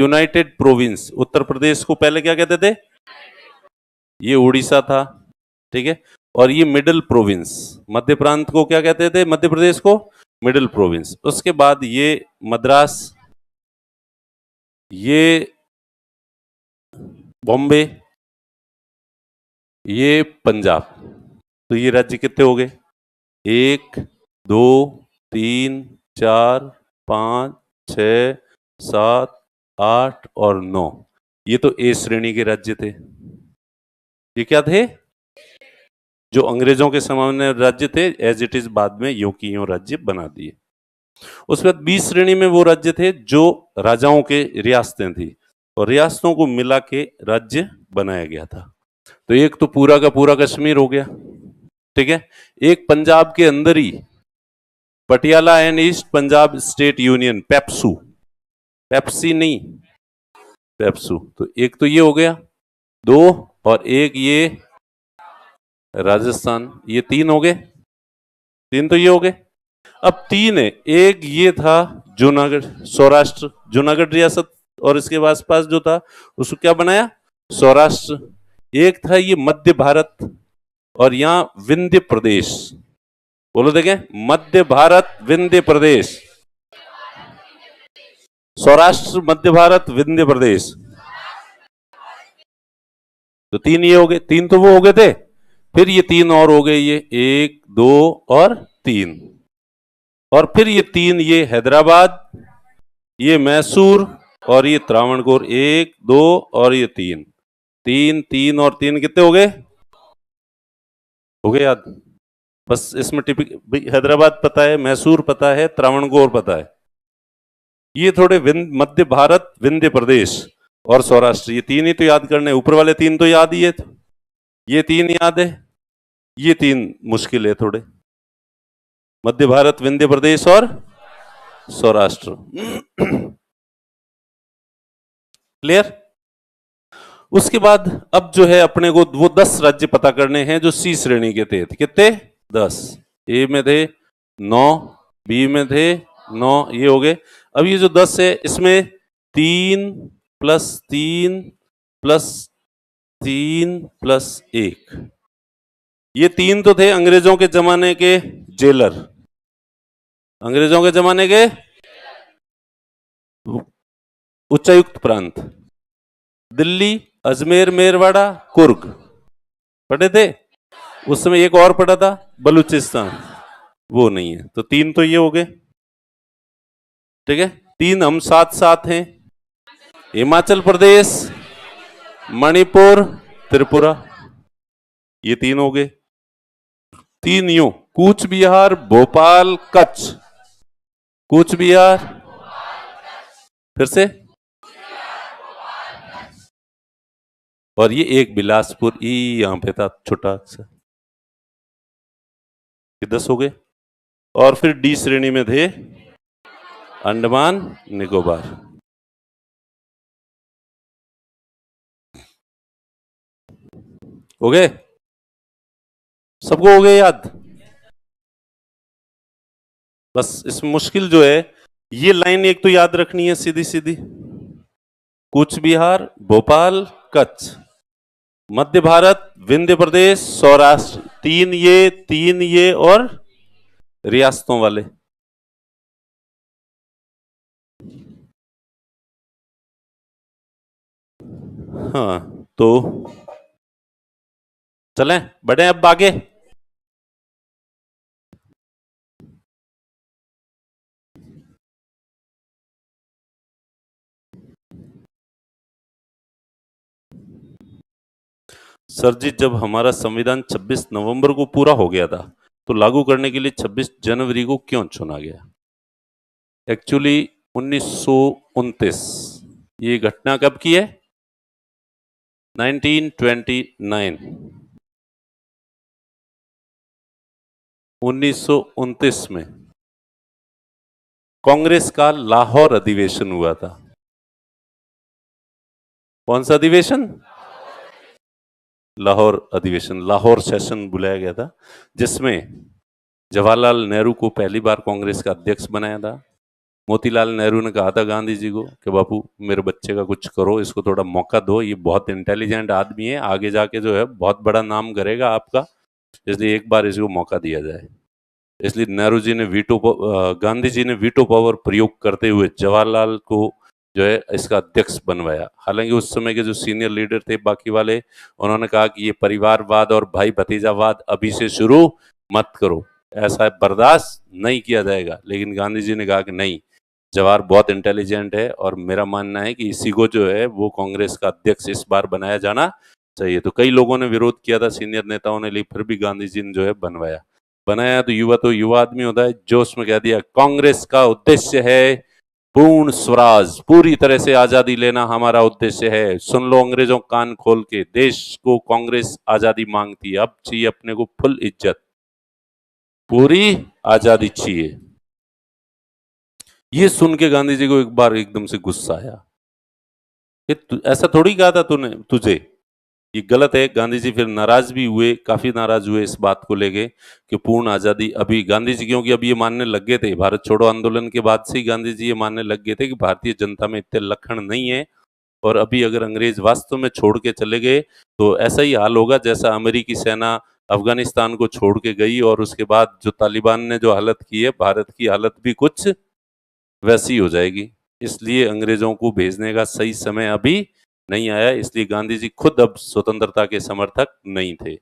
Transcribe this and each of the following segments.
United province, Uttar Pradesh को पहले क्या कहते थे? ये उड़ीसा था, ठीक है। और ये मिडिल प्रोविंस, मध्य प्रांत को क्या कहते थे? मध्य प्रदेश को मिडिल प्रोविंस। उसके बाद ये मद्रास, ये बॉम्बे, ये पंजाब। तो ये राज्य कितने हो गए? 1 2 3 4 5 6 7 8 और 9। ये तो ए श्रेणी के राज्य थे। ये क्या थे? जो अंग्रेजों के सामान्य राज्य थे, एज इट इज बाद में यों की यों राज्य बना दिए। उसके बाद बी श्रेणी में वो राज्य थे जो राजाओं के रियासतें थी, और रियासतों को मिला के राज्य बनाया गया था। तो एक तो पूरा का पूरा कश्मीर हो गया, ठीक है। एक पंजाब के अंदर ही Patiala and east Punjab state union, PEPSU, Pepsi नहीं, पेप्सू। तो एक तो ये हो गया, 2, और एक ये राजस्थान, ये 3 हो गए। 3 तो ये हो गए। अब 3 है, एक ये था जूनागढ़, सौराष्ट्र, जूनागढ़ रियासत, और इसके आसपास जो था उसको क्या बनाया? सौराष्ट्र। एक था ये मध्य भारत, और यहां विंध्य प्रदेश, बोलो देखें, मध्य भारत विंध्य प्रदेश, सौराष्ट्र मध्य भारत विंध्य प्रदेश। तो 3 ये हो गए, 3 तो वो हो गए थे। फिर ये 3 और हो गए, ये 1 2 और 3, और फिर ये 3, ये हैदराबाद, ये मैसूर, और ये त्रावणकोर। 1 2 और ये 3, 3 3 और 3 कितने हो गए? हो गए याद? बस इसमें टिपिक हैदराबाद पता है, मैसूर पता है, त्रावणकोर पता है। ये थोड़े मध्य भारत विंध्य प्रदेश और सौराष्ट्र, ये 3 ही तो याद करने। ऊपर वाले 3 तो याद ही है, ये 3 याद है, ये 3 मुश्किल है थोड़े, मध्य भारत विंध्य प्रदेश और सौराष्ट्र। क्लियर? उसके बाद अब जो है अपने को वो 10 राज्य पता करने हैं जो सी श्रेणी के थे। कितने? 10। ए में थे 9, बी में थे 9, ये हो गए। अब ये जो 10 है, इसमें 3 + 3 + 3 + 1, ये 3 तो थे अंग्रेजों के जमाने के जेलर, अंग्रेजों के जमाने के उच्चायुक्त प्रांत, दिल्ली, अजमेर, मेरवाड़ा, कुर्ग पढ़े थे। उस समय एक और पढ़ा था, बलूचिस्तान, वो नहीं है। तो 3 तो ये हो गए, ठीक है। 3 हम साथ साथ हैं, हिमाचल प्रदेश, मणिपुर, त्रिपुरा, ये 3 हो गए। 3 यूं, कूच बिहार, भोपाल, कच्छ, कूच बिहार, फिर से, और ये एक बिलासपुर, ई यहां पे था छोटा सा। ये 10 हो गए। और फिर डी श्रेणी में थे अंडमान निकोबार। हो गए? सबको हो गए याद? बस इसमें मुश्किल जो है, ये लाइन एक तो याद रखनी है सीधी सीधी, कूच बिहार, भोपाल, कच्छ, मध्य भारत, विंध्य प्रदेश, सौराष्ट्र, 3 ये और रियासतों वाले। हाँ, तो चलें, बढ़े अब आगे। सर जी, जब हमारा संविधान 26 नवंबर को पूरा हो गया था, तो लागू करने के लिए 26 जनवरी को क्यों चुना गया? एक्चुअली 1929, ये घटना कब की है? 1929, 1929 में कांग्रेस का लाहौर अधिवेशन हुआ था। कौन सा अधिवेशन? लाहौर अधिवेशन, लाहौर सेशन बुलाया गया था, जिसमें जवाहरलाल नेहरू को पहली बार कांग्रेस का अध्यक्ष बनाया था, मोतीलाल नेहरू ने कहा था गांधी जी को कि बापू मेरे बच्चे का कुछ करो, इसको थोड़ा मौका दो, ये बहुत इंटेलिजेंट आदमी है, आगे जाके जो है बहुत बड़ा नाम करेगा आपका, इसलिए एक बार इसको मौका दिया जाए। इसलिए नेहरू जी ने गांधी जी ने वीटो पावर प्रयोग करते हुए जवाहरलाल को जो है इसका अध्यक्ष बनवाया। हालांकि उस समय के जो सीनियर लीडर थे बाकी वाले, उन्होंने कहा कि ये परिवारवाद और भाई भतीजावाद अभी से शुरू मत करो, ऐसा बर्दाश्त नहीं किया जाएगा। लेकिन गांधी जी ने कहा कि नहीं, जवाहर बहुत इंटेलिजेंट है और मेरा मानना है कि इसी को जो है वो कांग्रेस का अध्यक्ष इस बार बनाया जाना चाहिए। तो कई लोगों ने विरोध किया था, सीनियर नेताओं ने, लेकिन फिर भी गांधी जी ने जो है बनाया। तो युवा आदमी होता है, जोश में कह दिया कांग्रेस का उद्देश्य है पूर्ण स्वराज, पूरी तरह से आजादी लेना हमारा उद्देश्य है। सुन लो अंग्रेजों, कान खोल के, देश को कांग्रेस आजादी मांगती है, अब चाहिए अपने को फुल इज्जत, पूरी आजादी चाहिए। ये सुन के गांधी जी को एक बार एकदम से गुस्सा आया कि ऐसा थोड़ी कहा था तूने, तुझे ये गलत है। गांधी जी फिर नाराज भी हुए, काफी नाराज हुए इस बात को लेके कि पूर्ण आजादी अभी गांधी जी, क्योंकि अब ये मानने लग गए थे, भारत छोड़ो आंदोलन के बाद से ही गांधी जी ये मानने लग गए थे कि भारतीय जनता में इतने लक्षण नहीं है, और अभी अगर अंग्रेज वास्तव में छोड़ के चले गए तो ऐसा ही हाल होगा जैसा अमेरिकी सेना अफगानिस्तान को छोड़ के गई, और उसके बाद जो तालिबान ने जो हालत की है, भारत की हालत भी कुछ वैसी हो जाएगी। इसलिए अंग्रेजों को भेजने का सही समय अभी नहीं आया। इसलिए गांधी जी खुद अब स्वतंत्रता के समर्थक नहीं थे,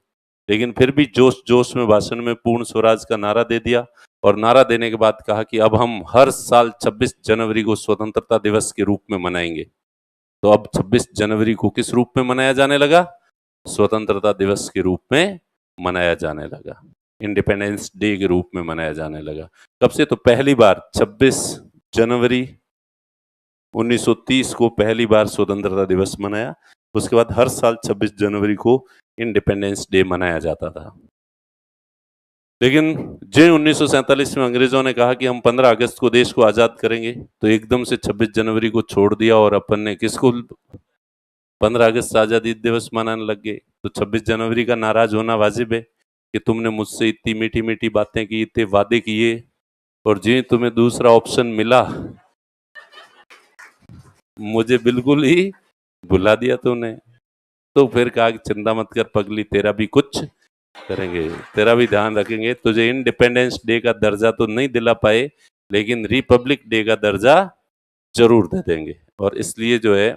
लेकिन फिर भी जोश जोश में भाषण में पूर्ण स्वराज का नारा दे दिया, और नारा देने के बाद कहा कि अब हम हर साल 26 जनवरी को स्वतंत्रता दिवस के रूप में मनाएंगे। तो अब 26 जनवरी को किस रूप में मनाया जाने लगा? स्वतंत्रता दिवस के रूप में मनाया जाने लगा, इंडिपेंडेंस डे के रूप में मनाया जाने लगा। कब से? तो पहली बार 26 जनवरी 1930 को पहली बार स्वतंत्रता दिवस मनाया। उसके बाद हर साल 26 जनवरी को इंडिपेंडेंस डे मनाया जाता था। लेकिन जो 1947 में अंग्रेजों ने कहा कि हम 15 अगस्त को देश को आजाद करेंगे, तो एकदम से 26 जनवरी को छोड़ दिया और अपन ने किसको 15 अगस्त आजादी दिवस मनाने लग गए। तो 26 जनवरी का नाराज होना वाजिब है कि तुमने मुझसे इतनी मीठी मीठी बातें की, इतने वादे किए, और जी तुम्हें दूसरा ऑप्शन मिला, मुझे बिल्कुल ही भुला दिया तूने। तो फिर कहा कि चिंता मत कर पगली, तेरा भी कुछ करेंगे, तेरा भी ध्यान रखेंगे। तुझे इंडिपेंडेंस डे का दर्जा तो नहीं दिला पाए, लेकिन रिपब्लिक डे का दर्जा जरूर दे देंगे। और इसलिए जो है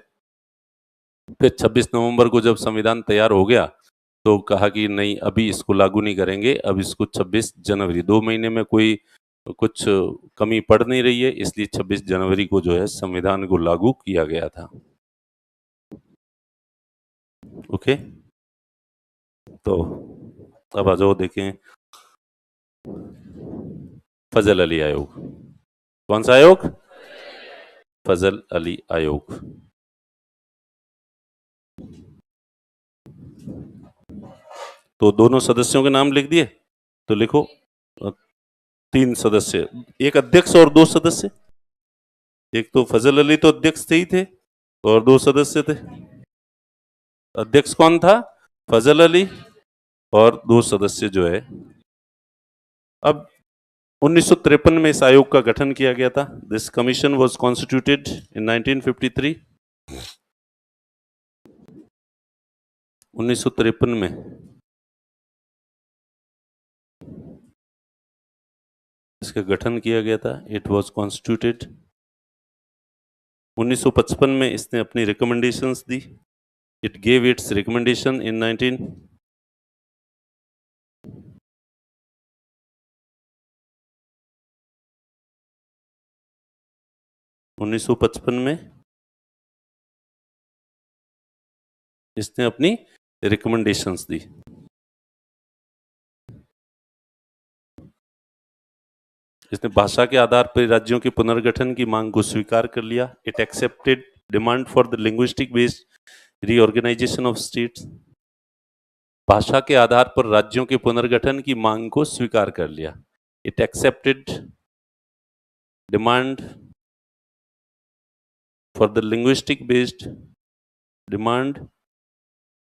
फिर 26 नवंबर को जब संविधान तैयार हो गया, तो कहा कि नहीं, अभी इसको लागू नहीं करेंगे, अब इसको 26 जनवरी, 2 महीने में कोई कुछ कमी पड़ नहीं रही है, इसलिए 26 जनवरी को जो है संविधान को लागू किया गया था। ओके, तो अब आ जाओ देखें फजल अली आयोग। कौन सा आयोग? फजल अली आयोग। तो दोनों सदस्यों के नाम लिख दिए, तो लिखो 3 सदस्य, एक अध्यक्ष और 2 सदस्य। एक तो फजल अली तो अध्यक्ष थे ही थे, और 2 सदस्य थे। अध्यक्ष कौन था? फजल अली, और 2 सदस्य जो है। अब 1953 में इस आयोग का गठन किया गया था। दिस कमीशन वाज कॉन्स्टिट्यूटेड इन 1953। 1953 में इसका गठन किया गया था। It was constituted. 1955 में इसने अपनी recommendations the. It gave it's recommendation in 1955 में इसने अपनी रिकमेंडेशंस दी। इसने भाषा के आधार पर राज्यों के पुनर्गठन की मांग को स्वीकार कर लिया। It accepted demand for the linguistic based reorganisation of states. भाषा के आधार पर राज्यों के पुनर्गठन की मांग को स्वीकार कर लिया। It accepted demand for the linguistic based demand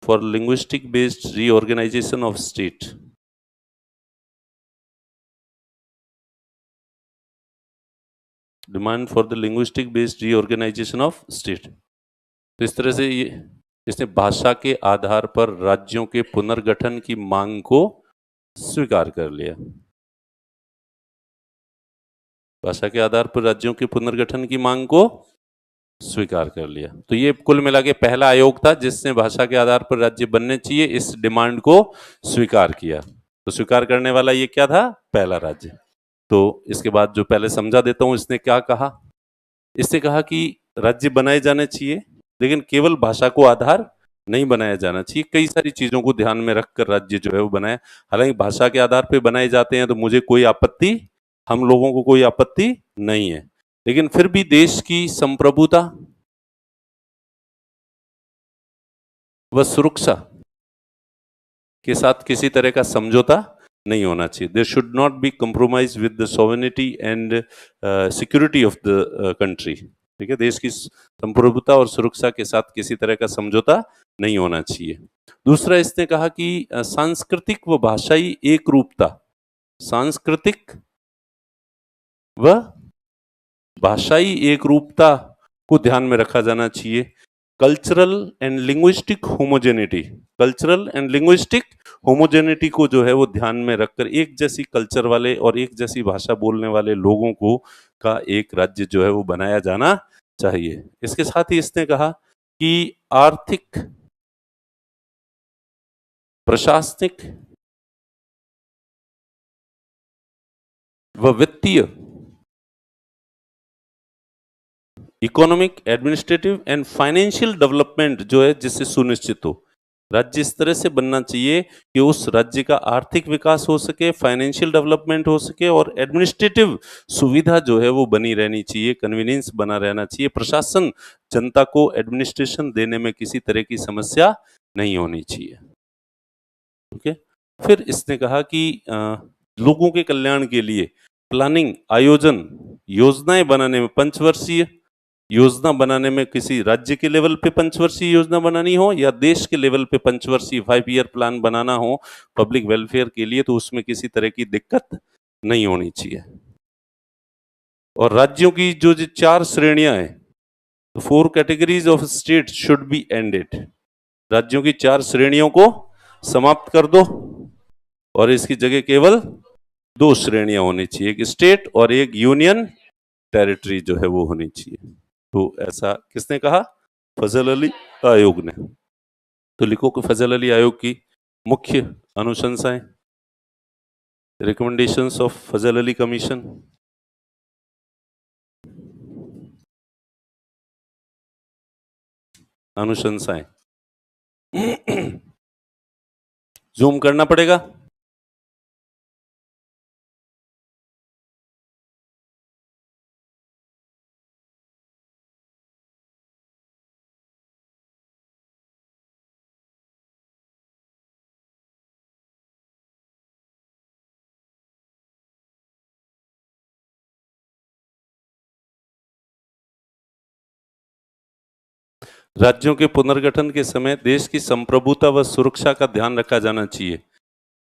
for linguistic based reorganisation of state. Demand for the linguistic based reorganisation of state. तो इस तरह से ये इसने भाषा के आधार पर राज्यों के पुनर्गठन की मांग को स्वीकार कर लिया। भाषा के आधार पर राज्यों के पुनर्गठन की मांग को स्वीकार कर लिया। तो ये कुल मिला के पहला आयोग था जिसने भाषा के आधार पर राज्य बनने चाहिए इस डिमांड को स्वीकार किया। तो स्वीकार करने वाला ये क्या था? पहला राज्य। तो इसके बाद जो पहले समझा देता हूं इसने क्या कहा। इसने कहा कि राज्य बनाए जाने चाहिए लेकिन केवल भाषा को आधार नहीं बनाया जाना चाहिए, कई सारी चीजों को ध्यान में रखकर राज्य जो है वो बनाए। हालांकि भाषा के आधार पर बनाए जाते हैं तो मुझे कोई आपत्ति, हम लोगों को कोई आपत्ति नहीं है, लेकिन फिर भी देश की संप्रभुता व सुरक्षा के साथ किसी तरह का समझौता नहीं होना चाहिए। There should not be compromise with the sovereignty and security of the country. ठीक है, देश की संप्रभुता और सुरक्षा के साथ किसी तरह का समझौता नहीं होना चाहिए। दूसरा इसने कहा कि सांस्कृतिक व भाषाई एक रूपता, सांस्कृतिक व भाषाई एक रूपता को ध्यान में रखा जाना चाहिए। Cultural and linguistic homogeneity, cultural and linguistic homogeneity को जो है वो ध्यान में रखकर एक जैसी कल्चर वाले और एक जैसी भाषा बोलने वाले लोगों को का एक राज्य जो है वो बनाया जाना चाहिए। इसके साथ ही इसने कहा कि आर्थिक, प्रशासनिक व वित्तीय, economic, administrative and financial development जो है जिससे सुनिश्चित हो। राज्य इस तरह से बनना चाहिए कि उस राज्य का आर्थिक विकास हो सके, फाइनेंशियल डेवलपमेंट हो सके और एडमिनिस्ट्रेटिव सुविधा जो है वो बनी रहनी चाहिए, कन्वीनियंस बना रहना चाहिए, प्रशासन जनता को एडमिनिस्ट्रेशन देने में किसी तरह की समस्या नहीं होनी चाहिए। ओके, फिर इसने कहा कि लोगों के कल्याण के लिए प्लानिंग, आयोजन, योजनाएं बनाने में पंचवर्षीय योजना बनाने में, किसी राज्य के लेवल पे पंचवर्षीय योजना बनानी हो या देश के लेवल पे पंचवर्षीय 5 ईयर प्लान बनाना हो पब्लिक वेलफेयर के लिए, तो उसमें किसी तरह की दिक्कत नहीं होनी चाहिए। और राज्यों की जो 4 श्रेणियां हैं, तो 4 categories of state should be ended. राज्यों की 4 श्रेणियों को समाप्त कर दो और इसकी जगह केवल 2 श्रेणियां होनी चाहिए, एक स्टेट और एक यूनियन टेरिटरी जो है वो होनी चाहिए। तो ऐसा किसने कहा? फजल अली आयोग ने। तो लिखो कि फजल अली आयोग की मुख्य अनुशंसाएं, recommendations of Fazal Ali commission. अनुशंसाएं जूम करना पड़ेगा। राज्यों के पुनर्गठन के समय देश की संप्रभुता व सुरक्षा का ध्यान रखा जाना चाहिए।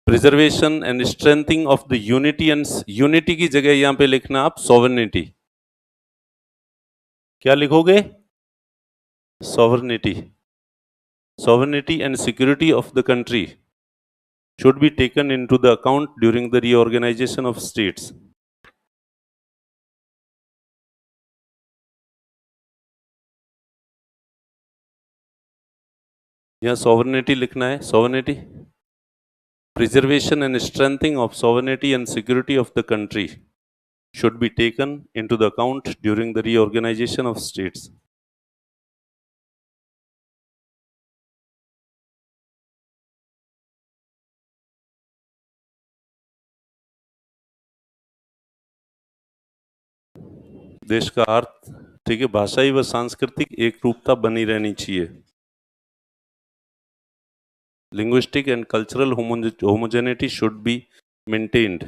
Preservation and strengthening of the unity, and unity की जगह यहां पे लिखना आप सॉवरेनिटी। क्या लिखोगे? Sovereignty. Sovereignty and security of the country should be taken into the account during the reorganization of states. यहाँ sovereignty लिखना है, sovereignty, preservation and strengthening of sovereignty and security of the country should be taken into the account during the reorganization of states. देश का अर्थ, ठीक है, भाषाई व सांस्कृतिक एक रूपता बनी रहनी चाहिए। Linguistic and cultural homogeneity should be maintained.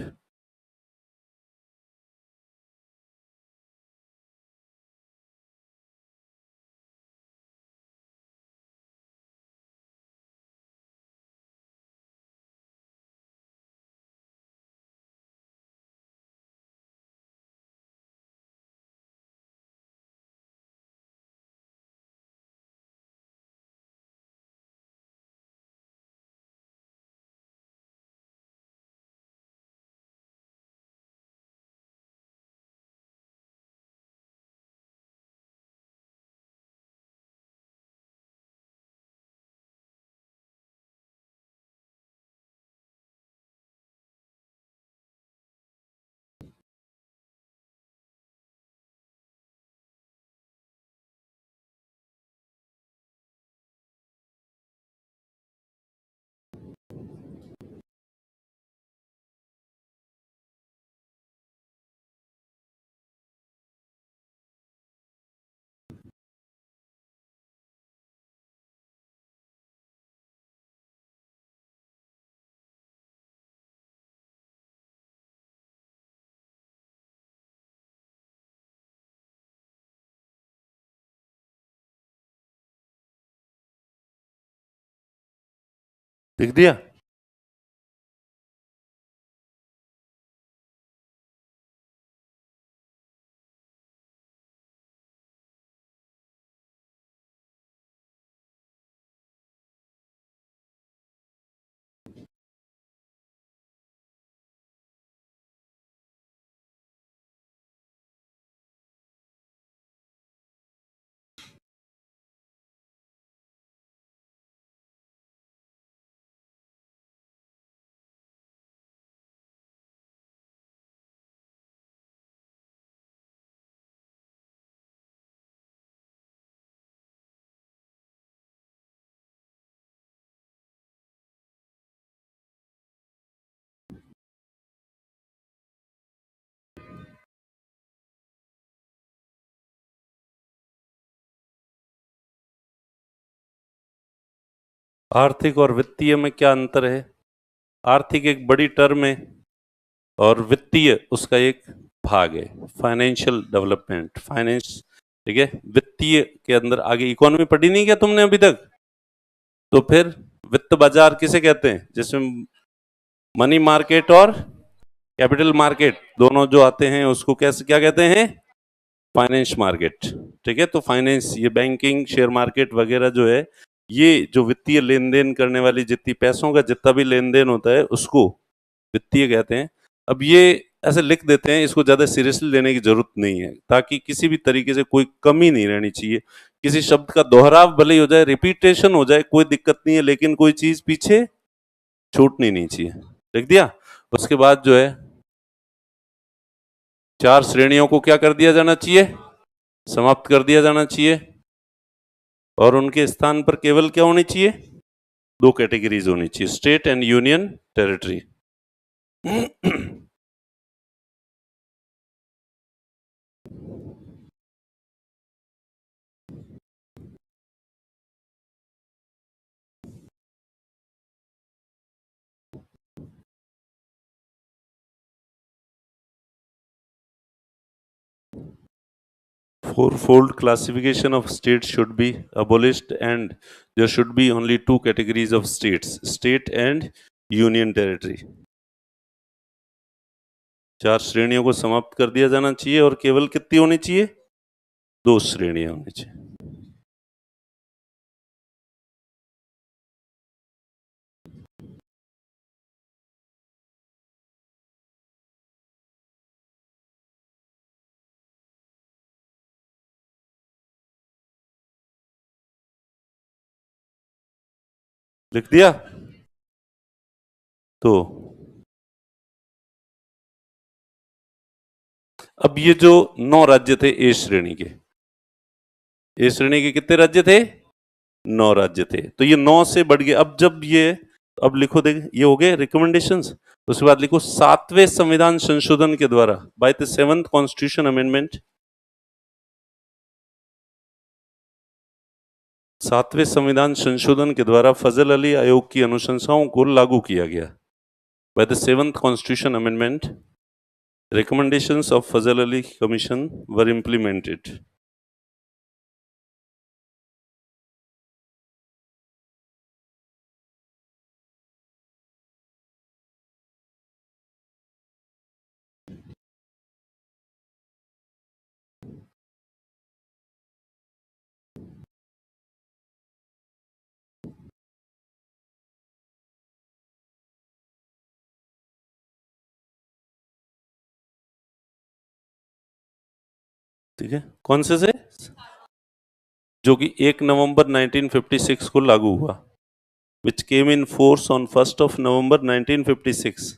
लिख दिया? आर्थिक और वित्तीय में क्या अंतर है? आर्थिक एक बड़ी टर्म है और वित्तीय उसका एक भाग है, फाइनेंशियल डेवलपमेंट, फाइनेंस। ठीक है, वित्तीय के अंदर आगे इकोनॉमी पढ़ी नहीं क्या तुमने अभी तक? तो फिर वित्त बाजार किसे कहते हैं? जिसमें मनी मार्केट और कैपिटल मार्केट दोनों जो आते हैं उसको कैसे क्या कहते हैं? Finance market. ठीक है, तो फाइनेंस ये बैंकिंग, शेयर मार्केट वगैरह जो है, ये जो वित्तीय लेन देन करने वाली जितनी पैसों का जितना भी लेन देन होता है उसको वित्तीय कहते हैं। अब ये ऐसे लिख देते हैं, इसको ज्यादा सीरियसली लेने की जरूरत नहीं है, ताकि किसी भी तरीके से कोई कमी नहीं रहनी चाहिए। किसी शब्द का दोहराव भले ही हो जाए, रिपीटेशन हो जाए, कोई दिक्कत नहीं है, लेकिन कोई चीज पीछे छूटनी नहीं चाहिए। लिख दिया? उसके बाद जो है, चार श्रेणियों को क्या कर दिया जाना चाहिए? समाप्त कर दिया जाना चाहिए। और उनके स्थान पर केवल क्या होनी चाहिए? दो कैटेगरीज होनी चाहिए, state and union territory. Fourfold classification of states should be abolished, and there should be only two categories of states, state and union territory. चार श्रेणियों को समाप्त कर दिया जाना चाहिए और केवल कितनी होनी चाहिए? दो श्रेणियां होनी चाहिए। लिख दिया? तो अब ये जो 9 राज्य थे ए श्रेणी के, ए श्रेणी के कितने राज्य थे? 9 राज्य थे। तो ये 9 से बढ़ गए। अब जब ये, अब लिखो, देख ये हो गए रिकमेंडेशंस। उसके बाद लिखो 7वें संविधान संशोधन के द्वारा, by the 7th constitution amendment, 7वें संविधान संशोधन के द्वारा फजल अली आयोग की अनुशंसाओं को लागू किया गया। Bye the 7th constitution amendment, recommendations of Fazal Ali Commission were implemented. ठीक है, कौन से? जो कि 1 नवंबर 1956 को लागू हुआ, which came in force on 1st of November 1956.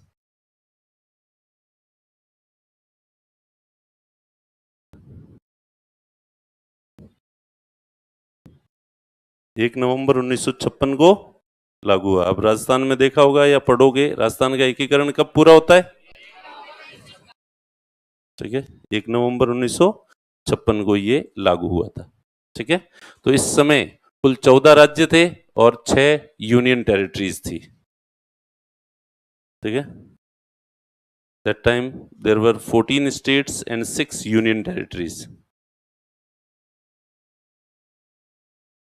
1 नवंबर 1956 को लागू हुआ। अब राजस्थान में देखा होगा या पढ़ोगे, राजस्थान का एकीकरण कब पूरा होता है? ठीक है, 1 नवंबर 1956 को ये लागू हुआ था। ठीक है, तो इस समय कुल 14 राज्य थे और 6 यूनियन टेरिटरीज थी। ठीक है, that time there were 14 states and 6 union territories.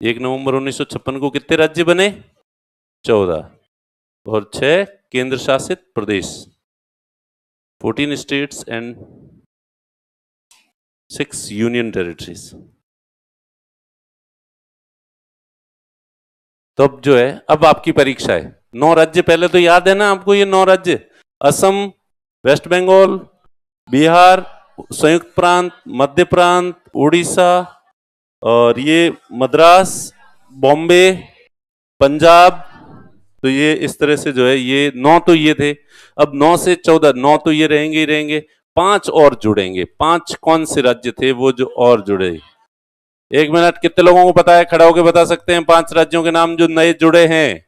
1 नवंबर 1956 को कितने राज्य बने? 14। और 6 केंद्र शासित प्रदेश, 14 स्टेट्स एंड 6 यूनियन टेरिटरीज। तो अब जो है, अब आपकी परीक्षा है। 9 राज्य पहले तो याद है ना आपको, ये 9 राज्य, असम, वेस्ट बंगाल, बिहार, संयुक्त प्रांत, मध्य प्रांत, उड़ीसा, और ये मद्रास, बॉम्बे, पंजाब। तो ये इस तरह से जो है, ये 9 तो ये थे। अब 9 से 14, 9 तो ये रहेंगे ही रहेंगे, 5 और जुड़ेंगे। 5 कौन से राज्य थे वो जो और जुड़े? 1 मिनट, कितने लोगों को पता है? खड़ा होकर बता सकते हैं 5 राज्यों के नाम जो नए जुड़े हैं?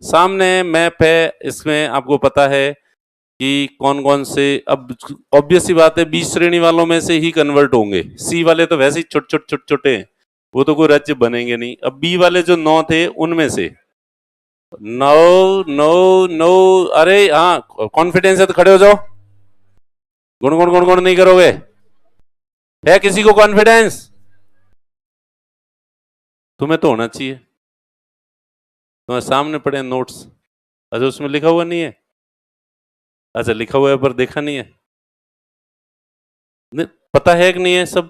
सामने मैप है, इसमें आपको पता है कि कौन कौन से। अब ऑब्वियस सी बात है, 20 श्रेणी वालों में से ही कन्वर्ट होंगे। सी वाले तो वैसे ही छोटे छोटे हैं, वो तो कोई राज्य बनेंगे नहीं। अब बी वाले जो 9 थे उनमें से, नो नो नो, अरे हाँ कॉन्फिडेंस है तो खड़े हो जाओ। गुण गुण गुण गुण नहीं करोगे? है किसी को कॉन्फिडेंस? तुम्हें तो होना चाहिए, तुम्हारे सामने पड़े नोट्स। अच्छा, उसमें लिखा हुआ नहीं है? अच्छा, लिखा हुआ है पर देखा नहीं है। नहीं, पता है कि नहीं है सब?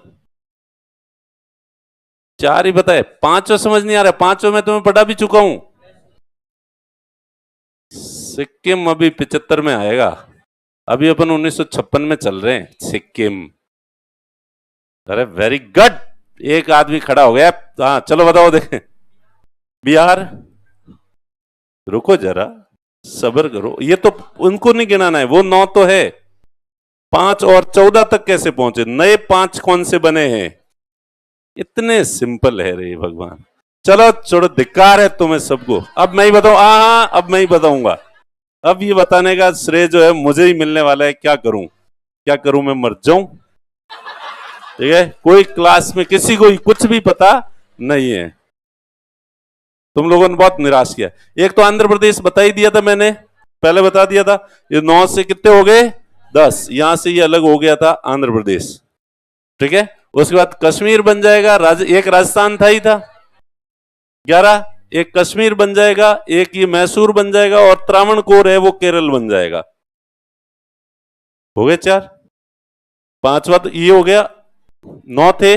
4 ही पता है, 5 समझ नहीं आ रहा। 5 में तुम्हें पढ़ा भी चुका हूं। सिक्किम अभी 75 में आएगा, अभी अपन 1956 में चल रहे हैं। सिक्किम, अरे वेरी गुड, एक आदमी खड़ा हो गया। हाँ चलो बताओ, देखें। बिहार, रुको जरा, सब्र करो, ये तो उनको नहीं गिनाना है, वो 9 तो है। 5 और 14 तक कैसे पहुंचे? नए 5 कौन से बने हैं? इतने सिंपल है रे भगवान। चलो छोड़ो, धिक्कार है तुम्हें सबको। अब मैं ही बताऊं? हाँ, अब मैं ही बताऊंगा। अब ये बताने का श्रेय जो है मुझे ही मिलने वाला है। क्या करूं, क्या करूं, मैं मर जाऊं? ठीक है, कोई क्लास में किसी को कुछ भी पता नहीं है। तुम लोगों ने बहुत निराश किया। एक तो आंध्र प्रदेश बता ही दिया था मैंने, पहले बता दिया था। ये 9 से कितने हो गए? 10। यहां से ये अलग हो गया था आंध्र प्रदेश। ठीक है, उसके बाद कश्मीर बन जाएगा। एक राजस्थान था ही था, 11। एक कश्मीर बन जाएगा, एक ये मैसूर बन जाएगा, और त्रावणकोर है वो केरल बन जाएगा। हो गए 4। 5वां तो ये हो गया। 9 थे,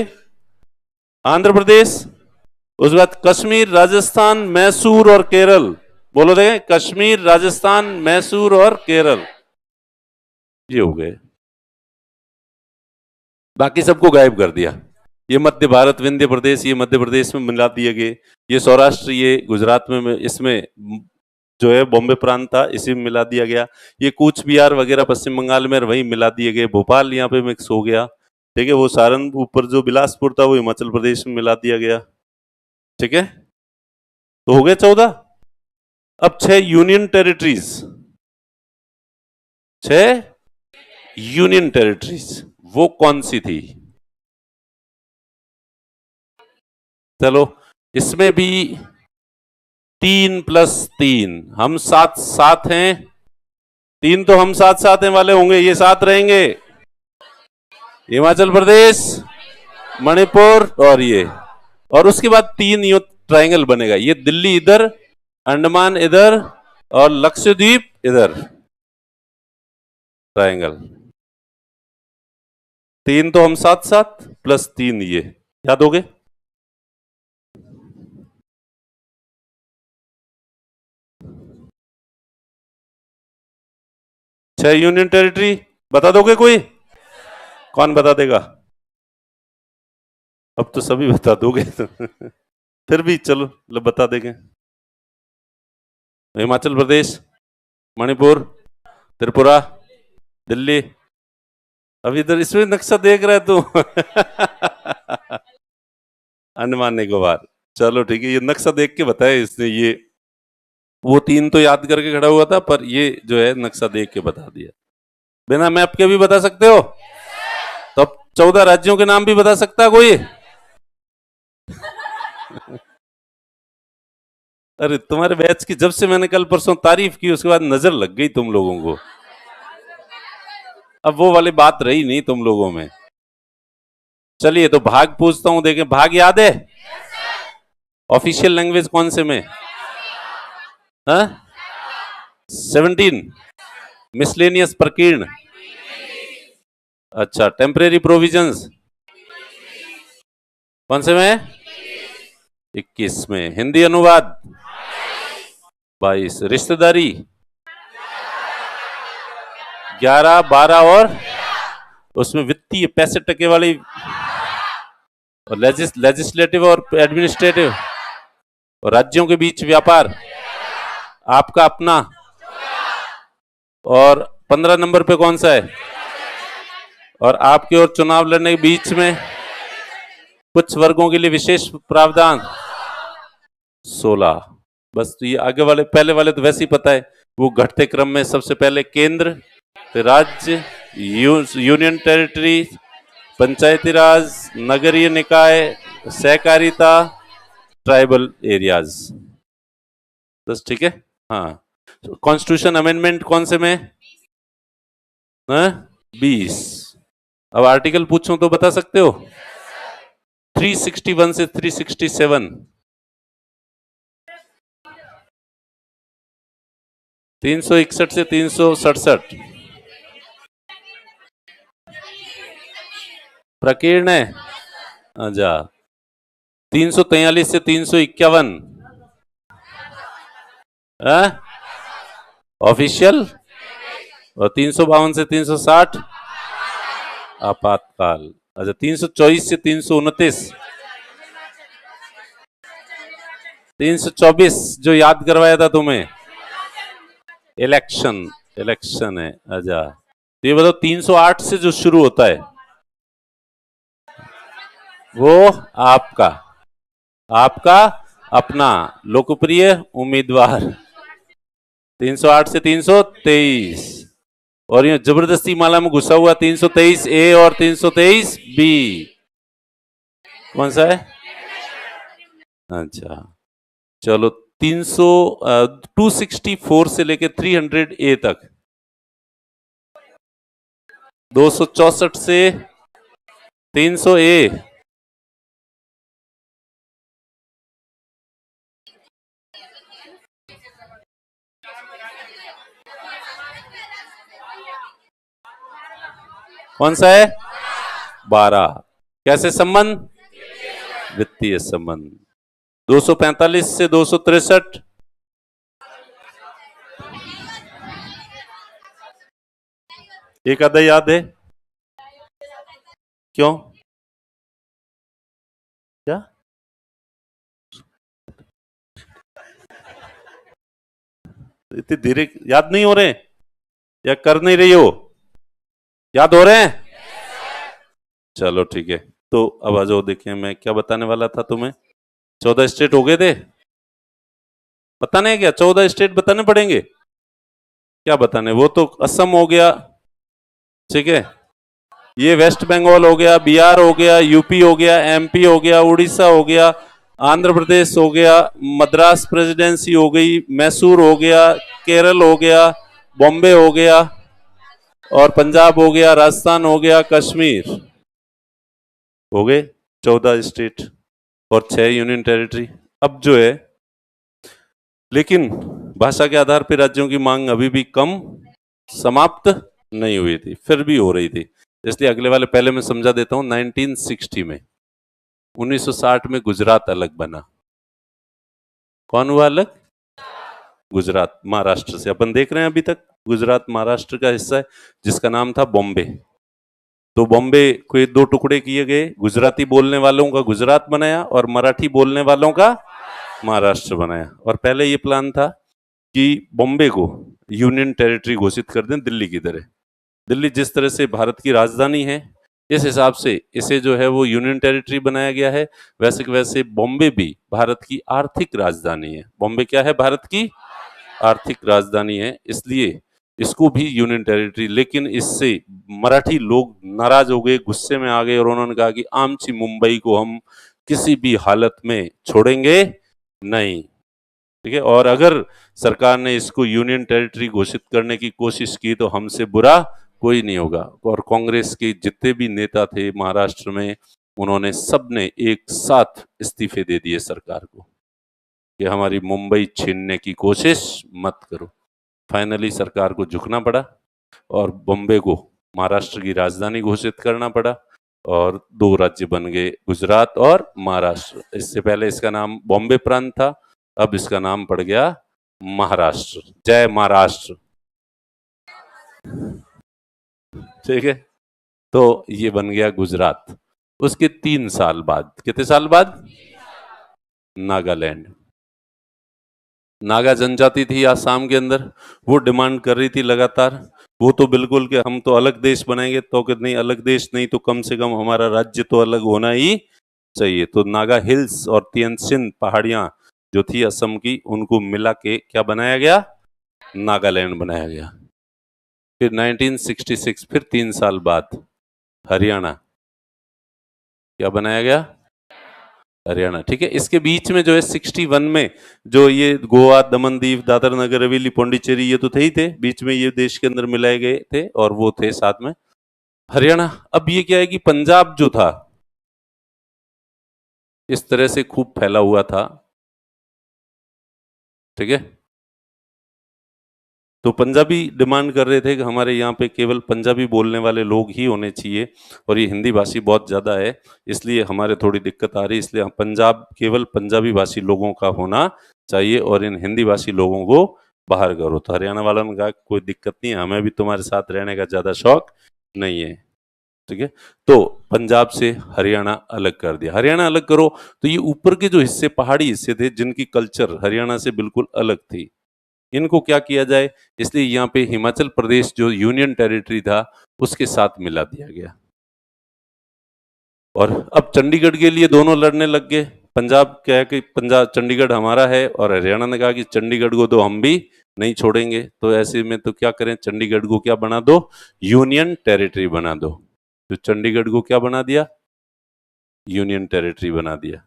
आंध्र प्रदेश, उसके बाद कश्मीर, राजस्थान, मैसूर और केरल। बोलो देखें, कश्मीर, राजस्थान, मैसूर और केरल, ये हो गए। बाकी सबको गायब कर दिया। ये मध्य भारत, विंध्य प्रदेश, ये मध्य प्रदेश में मिला दिए गए। ये सौराष्ट्र, ये गुजरात में, इसमें जो है बॉम्बे प्रांत था, इसी में मिला दिया गया। ये कूच बिहार वगैरह पश्चिम बंगाल में वही मिला दिए गए। भोपाल यहाँ पे मिक्स हो गया। ठीक है, वो सहारनपुर ऊपर जो बिलासपुर था वो हिमाचल प्रदेश में मिला दिया गया। ठीक है, तो हो गए 14। अब 6 यूनियन टेरिटरीज, 6 यूनियन टेरिटरीज वो कौन सी थी? चलो, इसमें भी 3 + 3, हम 7 7 हैं। 3 तो हम 7 7 वाले होंगे, ये 7 रहेंगे। हिमाचल प्रदेश, मणिपुर और ये, और उसके बाद 3 ये ट्रायंगल बनेगा। ये दिल्ली इधर, अंडमान इधर, और लक्षद्वीप इधर, ट्रायंगल। 3 तो हम 7 7 + 3 ये, याद हो गए? छह यूनियन टेरिटरी बता दोगे कोई? कौन बता देगा? अब तो सभी बता दोगे फिर भी चलो बता देंगे। हिमाचल प्रदेश, मणिपुर, त्रिपुरा, दिल्ली। अब इधर इसमें नक्शा देख रहे तू अंडमान निकोबार। चलो ठीक है, ये नक्शा देख के बताया इसने। ये वो 3 तो याद करके खड़ा हुआ था, पर ये जो है नक्शा देख के बता दिया। बिना मैप के भी बता सकते हो? तो अब 14 राज्यों के नाम भी बता सकता है कोई? अरे तुम्हारे बैच की जब से मैंने कल परसों तारीफ की, उसके बाद नजर लग गई तुम लोगों को। अब वो वाली बात रही नहीं तुम लोगों में। चलिए, तो भाग पूछता हूं, देखें भाग याद है? ऑफिशियल लैंग्वेज कौन से में? हाँ, 17 मिसलेनियस प्रकीर्ण। अच्छा, टेम्परेरी प्रोविजंस कौन से में? 21 में। हिंदी अनुवाद 22। रिश्तेदारी 11, 12 और उसमें वित्तीय 65% वाली, और लेजिस्लेटिव और एडमिनिस्ट्रेटिव और राज्यों के बीच व्यापार आपका अपना, और 15 नंबर पे कौन सा है? और आपके और चुनाव लड़ने के बीच में कुछ वर्गों के लिए विशेष प्रावधान 16। बस तो ये आगे वाले, पहले वाले तो वैसे ही पता है, वो घटते क्रम में सबसे पहले केंद्र, फिर राज्य, यूनियन टेरिटरी, पंचायती राज, नगरीय निकाय, सहकारिता, ट्राइबल एरियाज। बस ठीक है। हाँ, कॉन्स्टिट्यूशन अमेंडमेंट कौन से में? 20। अब आर्टिकल पूछूं तो बता सकते हो? 361 से 367, 361 से 367 प्रकीर्ण है। अच्छा, 343 से 351 ऑफिशियल, और 352 से 360 आपातकाल। अच्छा, 324 से 329, 324 जो याद करवाया था तुम्हें, इलेक्शन, इलेक्शन है। अच्छा, तो ये बताओ 308 से जो शुरू होता है वो आपका आपका अपना लोकप्रिय उम्मीदवार, 308 से 323, और ये जबरदस्ती माला में घुसा हुआ 323 ए और 323 बी कौन सा है? अच्छा, चलो 264 से लेके 300 ए तक, 264 से 300 ए, कौन सा है? 12। कैसे संबंध? वित्तीय संबंध। 245 से 263, एक आधा याद है? क्यों? क्या? इतनी धीरे याद नहीं हो रहे या कर नहीं रही हो? याद हो रहे हैं? चलो ठीक है, तो अब आ जाओ, देखिए मैं क्या बताने वाला था तुम्हें। 14 स्टेट हो गए थे, बताने हैं क्या? 14 स्टेट बताने पड़ेंगे। क्या बताने? वो तो असम हो गया, ठीक है, ये वेस्ट बंगाल हो गया, बिहार हो गया, यूपी हो गया, एमपी हो गया, उड़ीसा हो गया, आंध्र प्रदेश हो गया, मद्रास प्रेसिडेंसी हो गई, मैसूर हो गया, केरल हो गया, बॉम्बे हो गया, और पंजाब हो गया, राजस्थान हो गया, कश्मीर हो गए। 14 स्टेट और 6 यूनियन टेरिटरी। अब जो है, लेकिन भाषा के आधार पर राज्यों की मांग अभी भी कम समाप्त नहीं हुई थी, फिर भी हो रही थी, इसलिए अगले वाले पहले मैं समझा देता हूं। 1960 में, 1960 में गुजरात अलग बना। कौन हुआ अलग? गुजरात महाराष्ट्र से। अपन देख रहे हैं अभी तक गुजरात महाराष्ट्र का हिस्सा है, जिसका नाम था बॉम्बे। तो बॉम्बे को दो टुकड़े किए गए, गुजराती बोलने वालों का गुजरात बनाया और मराठी बोलने वालों का महाराष्ट्र बनाया। और पहले ये प्लान था कि बॉम्बे को यूनियन टेरिटरी घोषित कर दें, दिल्ली की तरह। दिल्ली जिस तरह से भारत की राजधानी है, इस हिसाब से इसे जो है वो यूनियन टेरिटरी बनाया गया है। वैसे कि वैसे बॉम्बे भी भारत की आर्थिक राजधानी है। बॉम्बे क्या है? भारत की आर्थिक राजधानी है, इसलिए इसको भी यूनियन टेरिटरी। लेकिन इससे मराठी लोग नाराज हो गए, गुस्से में आ गए, और उन्होंने कहा कि आमची मुंबई को हम किसी भी हालत में छोड़ेंगे नहीं, ठीक है, और अगर सरकार ने इसको यूनियन टेरिटरी घोषित करने की कोशिश की तो हमसे बुरा कोई नहीं होगा। और कांग्रेस के जितने भी नेता थे महाराष्ट्र में, उन्होंने सबने एक साथ इस्तीफे दे दिए सरकार को कि हमारी मुंबई छीनने की कोशिश मत करो। फाइनली सरकार को झुकना पड़ा और बॉम्बे को महाराष्ट्र की राजधानी घोषित करना पड़ा और दो राज्य बन गए, गुजरात और महाराष्ट्र। इससे पहले इसका नाम बॉम्बे प्रांत था, अब इसका नाम पड़ गया महाराष्ट्र। जय महाराष्ट्र। ठीक है, तो ये बन गया गुजरात। उसके 3 साल बाद, कितने साल बाद? नागालैंड। नागा जनजाति थी आसाम के अंदर, वो डिमांड कर रही थी लगातार, वो तो बिल्कुल कि हम तो अलग देश बनाएंगे, तो कि नहीं अलग देश नहीं तो कम से कम हमारा राज्य तो अलग होना ही चाहिए। तो नागा हिल्स और तियनसिन पहाड़ियां जो थी असम की, उनको मिला के क्या बनाया गया? नागालैंड बनाया गया। फिर 1966, फिर 3 साल बाद हरियाणा क्या बनाया गया? हरियाणा। ठीक है, इसके बीच में जो है 61 में जो ये गोवा, दमन दीव, दादर नगर हवेली, पौंडीचेरी, ये तो थे ही थे, बीच में ये देश के अंदर मिलाए गए थे और वो थे साथ में हरियाणा। अब ये क्या है कि पंजाब जो था इस तरह से खूब फैला हुआ था। ठीक है, तो पंजाबी डिमांड कर रहे थे कि हमारे यहाँ पे केवल पंजाबी बोलने वाले लोग ही होने चाहिए और ये हिंदी भाषी बहुत ज़्यादा है, इसलिए हमारे थोड़ी दिक्कत आ रही है, इसलिए पंजाब केवल पंजाबी भाषी लोगों का होना चाहिए और इन हिंदी भाषी लोगों को बाहर करो। तो हरियाणा वालों ने कहा कोई दिक्कत नहीं है, हमें भी तुम्हारे साथ रहने का ज़्यादा शौक नहीं है। ठीक है, तो पंजाब से हरियाणा अलग कर दिया। हरियाणा अलग करो तो ये ऊपर के जो हिस्से, पहाड़ी हिस्से थे, जिनकी कल्चर हरियाणा से बिल्कुल अलग थी, इनको क्या किया जाए, इसलिए यहाँ पे हिमाचल प्रदेश जो यूनियन टेरिटरी था उसके साथ मिला दिया गया। और अब चंडीगढ़ के लिए दोनों लड़ने लग गए। पंजाब क्या है कि पंजाब, चंडीगढ़ हमारा है, और हरियाणा ने कहा कि चंडीगढ़ को तो हम भी नहीं छोड़ेंगे। तो ऐसे में तो क्या करें, चंडीगढ़ को क्या बना दो? यूनियन टेरिटरी बना दो। तो चंडीगढ़ को क्या बना दिया? यूनियन टेरिटरी बना दिया।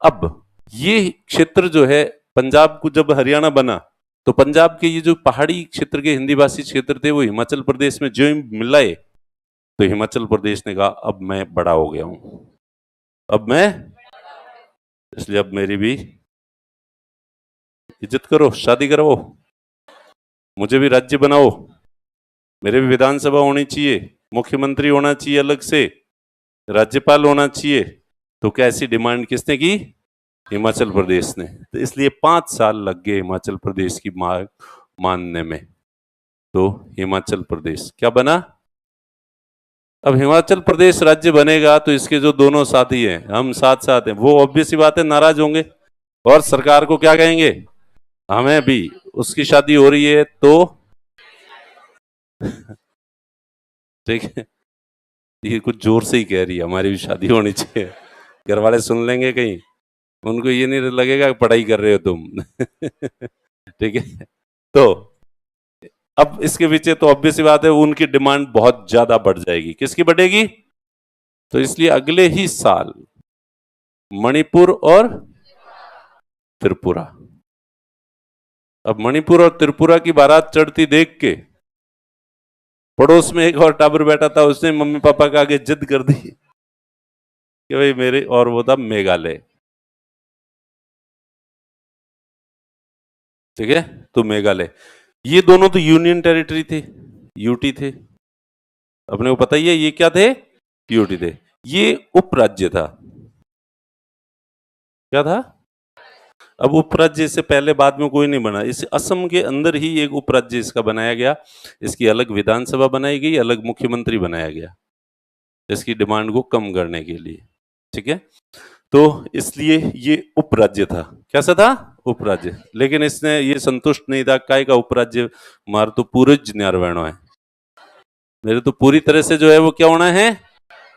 अब ये क्षेत्र जो है, पंजाब को जब हरियाणा बना तो पंजाब के ये जो पहाड़ी क्षेत्र के हिंदी भाषी क्षेत्र थे वो हिमाचल प्रदेश में जो ही मिलाए, तो हिमाचल प्रदेश ने कहा अब मैं बड़ा हो गया हूं, अब मैं, इसलिए अब मेरी भी इज्जत करो, शादी करो, मुझे भी राज्य बनाओ, मेरे भी विधानसभा होनी चाहिए, मुख्यमंत्री होना चाहिए अलग से, राज्यपाल होना चाहिए। तो कैसी डिमांड किसने की? हिमाचल प्रदेश ने। तो इसलिए 5 साल लग गए हिमाचल प्रदेश की मांग मानने में। तो हिमाचल प्रदेश क्या बना? अब हिमाचल प्रदेश राज्य बनेगा तो इसके जो दोनों साथी हैं, हम साथ साथ हैं, वो ऑब्वियस सी बात है नाराज होंगे और सरकार को क्या कहेंगे? हमें भी उसकी शादी हो रही है तो ठीक है, ये कुछ जोर से ही कह रही है हमारी भी शादी होनी चाहिए, घर वाले सुन लेंगे कहीं, उनको ये नहीं लगेगा कि पढ़ाई कर रहे हो तुम। ठीक है, तो अब इसके पीछे तो ऑब्वियस सी बात है उनकी डिमांड बहुत ज्यादा बढ़ जाएगी। किसकी बढ़ेगी? तो इसलिए अगले ही साल मणिपुर और त्रिपुरा, अब मणिपुर और त्रिपुरा की बारात चढ़ती देख के पड़ोस में एक और टाबर बैठा था, उसने मम्मी पापा के आगे जिद कर दी कि भाई मेरे, और वो था मेघालय। ठीक है, तो मेघालय, ये दोनों तो यूनियन टेरिटरी थे, यूटी थे, अपने को पता ही है ये क्या थे, यूटी थे। ये उपराज्य था, क्या था? अब उपराज्य से पहले बाद में कोई नहीं बना, इस असम के अंदर ही एक उपराज्य इसका बनाया गया, इसकी अलग विधानसभा बनाई गई, अलग मुख्यमंत्री बनाया गया इसकी डिमांड को कम करने के लिए। ठीक है, तो इसलिए ये उपराज्य था। कैसा था? उपराज्य। लेकिन इसने ये संतुष्ट नहीं था, काय का उपराज्य, मार तो पूरे न्यारवैणो है, मेरे तो पूरी तरह से जो है वो क्या होना है,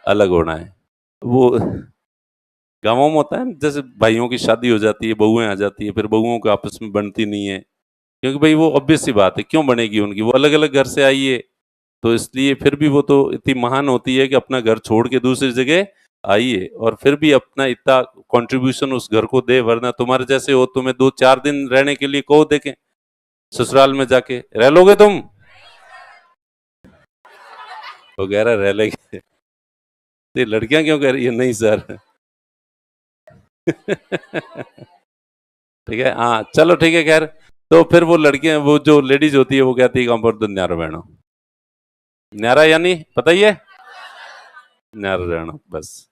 अलग होना है। वो गांवों में होता है जैसे भाइयों की शादी हो जाती है, बहुएं आ जाती है, फिर बहुओं को आपस में बनती नहीं है, क्योंकि भाई वो ऑब्वियस सी बात है, क्यों बनेगी उनकी, वो अलग अलग घर से आई है, तो इसलिए फिर भी वो तो इतनी महान होती है कि अपना घर छोड़ के दूसरी जगह आई है और फिर भी अपना इतना कंट्रीब्यूशन उस घर को दे, वरना तुम्हारे जैसे हो, तुम्हें 2-4 दिन रहने के लिए कहो, देखें ससुराल में जाके रह लोगे तुम, वगैरह रह लेंगे। तो लड़कियां क्यों कह रही है नहीं सर? ठीक है, हाँ चलो ठीक है, खैर तो फिर वो लड़कियां, वो जो लेडीज होती है वो कहती है कंपर तो न्यारो बहनो, न्यारा यानी पता ही है, न्यारा रहना बस।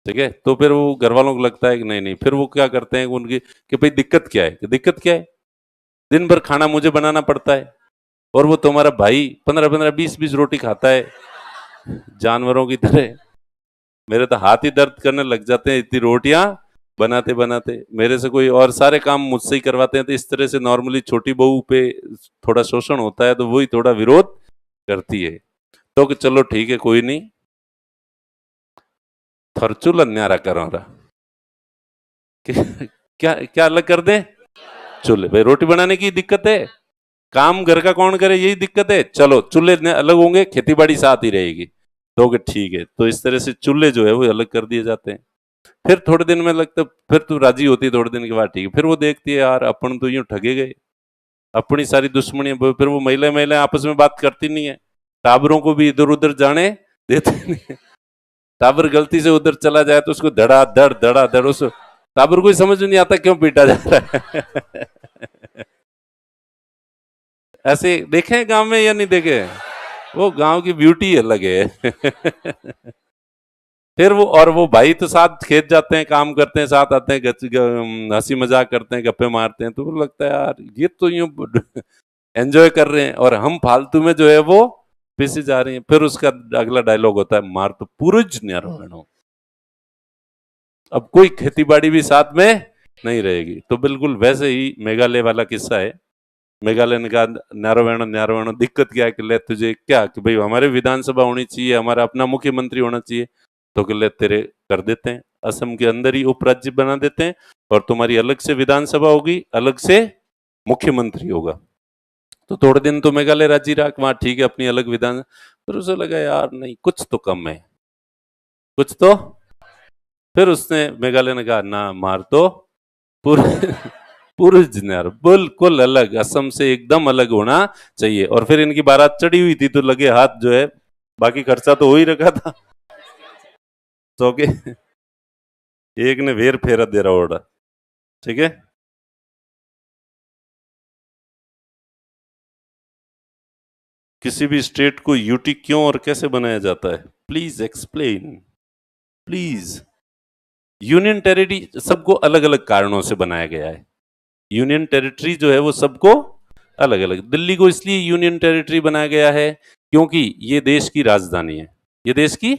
ठीक है, तो फिर वो घर वालों को लगता है कि नहीं नहीं, फिर वो क्या करते हैं उनकी कि भाई दिक्कत क्या है, कि दिक्कत क्या है, दिन भर खाना मुझे बनाना पड़ता है और वो तुम्हारा भाई 15-15 20-20 रोटी खाता है जानवरों की तरह। मेरे तो हाथ ही दर्द करने लग जाते हैं इतनी रोटियां बनाते बनाते। मेरे से कोई और सारे काम मुझसे ही करवाते हैं, तो इस तरह से नॉर्मली छोटी बहू पे थोड़ा शोषण होता है तो वही थोड़ा विरोध करती है। तो कि चलो ठीक है कोई नहीं, थरचुल अन्यारा करो रहा क्या क्या अलग कर दें, चूल्हे भाई रोटी बनाने की दिक्कत है, काम घर का कौन करे यही दिक्कत है, चलो चूल्हे अलग होंगे, खेती बाड़ी साथ ही रहेगी। तो ठीक है, तो इस तरह से चूल्हे जो है वो अलग कर दिए जाते हैं। फिर थोड़े दिन में लगता, फिर तो राजी होती है, थोड़े दिन के बाद ठीक है, फिर वो देखती है यार अपन तो यूं ठगे गए, अपनी सारी दुश्मनी, फिर वो महिला आपस में बात करती नहीं है, टाबरों को भी इधर उधर जाने देते नहीं। टाबर गलती से उधर चला जाए तो उसको धड़ा धड़ उस टाबर को समझ नहीं आता क्यों पीटा जा रहा है। ऐसे देखे हैं गांव में या नहीं देखे, वो गांव की ब्यूटी अलग है। फिर वो, और वो भाई तो साथ खेत जाते हैं, काम करते हैं, साथ आते हैं, हंसी मजाक करते हैं, गप्पे मारते हैं, तो वो लगता है यार ये तो यूं एंजॉय कर रहे हैं और हम फालतू में जो है वो पिसी जा रही हैं। फिर उसका अगला डायलॉग होता है मार तो पूरज न्यारो, अब कोई खेतीबाड़ी भी साथ में नहीं रहेगी। तो बिल्कुल वैसे ही मेघालय वाला किस्सा है। मेघालय ने कहा न्यारो वेणो दिक्कत क्या है, कि ले तुझे क्या, कि भाई हमारे विधानसभा होनी चाहिए, हमारा अपना मुख्यमंत्री होना चाहिए, तो कि ले तेरे कर देते हैं, असम के अंदर ही उपराज्य बना देते हैं और तुम्हारी अलग से विधानसभा होगी, अलग से मुख्यमंत्री होगा। तो थोड़े दिन तो मेघालय राजी रहा, वहां ठीक है अपनी अलग विधान, फिर उसे लगा यार नहीं कुछ तो कम है, कुछ तो। फिर उसने मेघालय ने कहा ना मार तो पूरे पूरे यार बिल्कुल अलग, असम से एकदम अलग होना चाहिए। और फिर इनकी बारात चढ़ी हुई थी तो लगे हाथ जो है, बाकी खर्चा तो हो ही रखा था, तो के एक ने वेर फेरा दे रहा ओड़ा। ठीक है, किसी भी स्टेट को यूटी क्यों और कैसे बनाया जाता है, please explain please. Union territory सबको अलग अलग कारणों से बनाया गया है। यूनियन टेरिटरी जो है वो सबको अलग अलग, दिल्ली को इसलिए यूनियन टेरिटरी बनाया गया है क्योंकि ये देश की राजधानी है, ये देश की,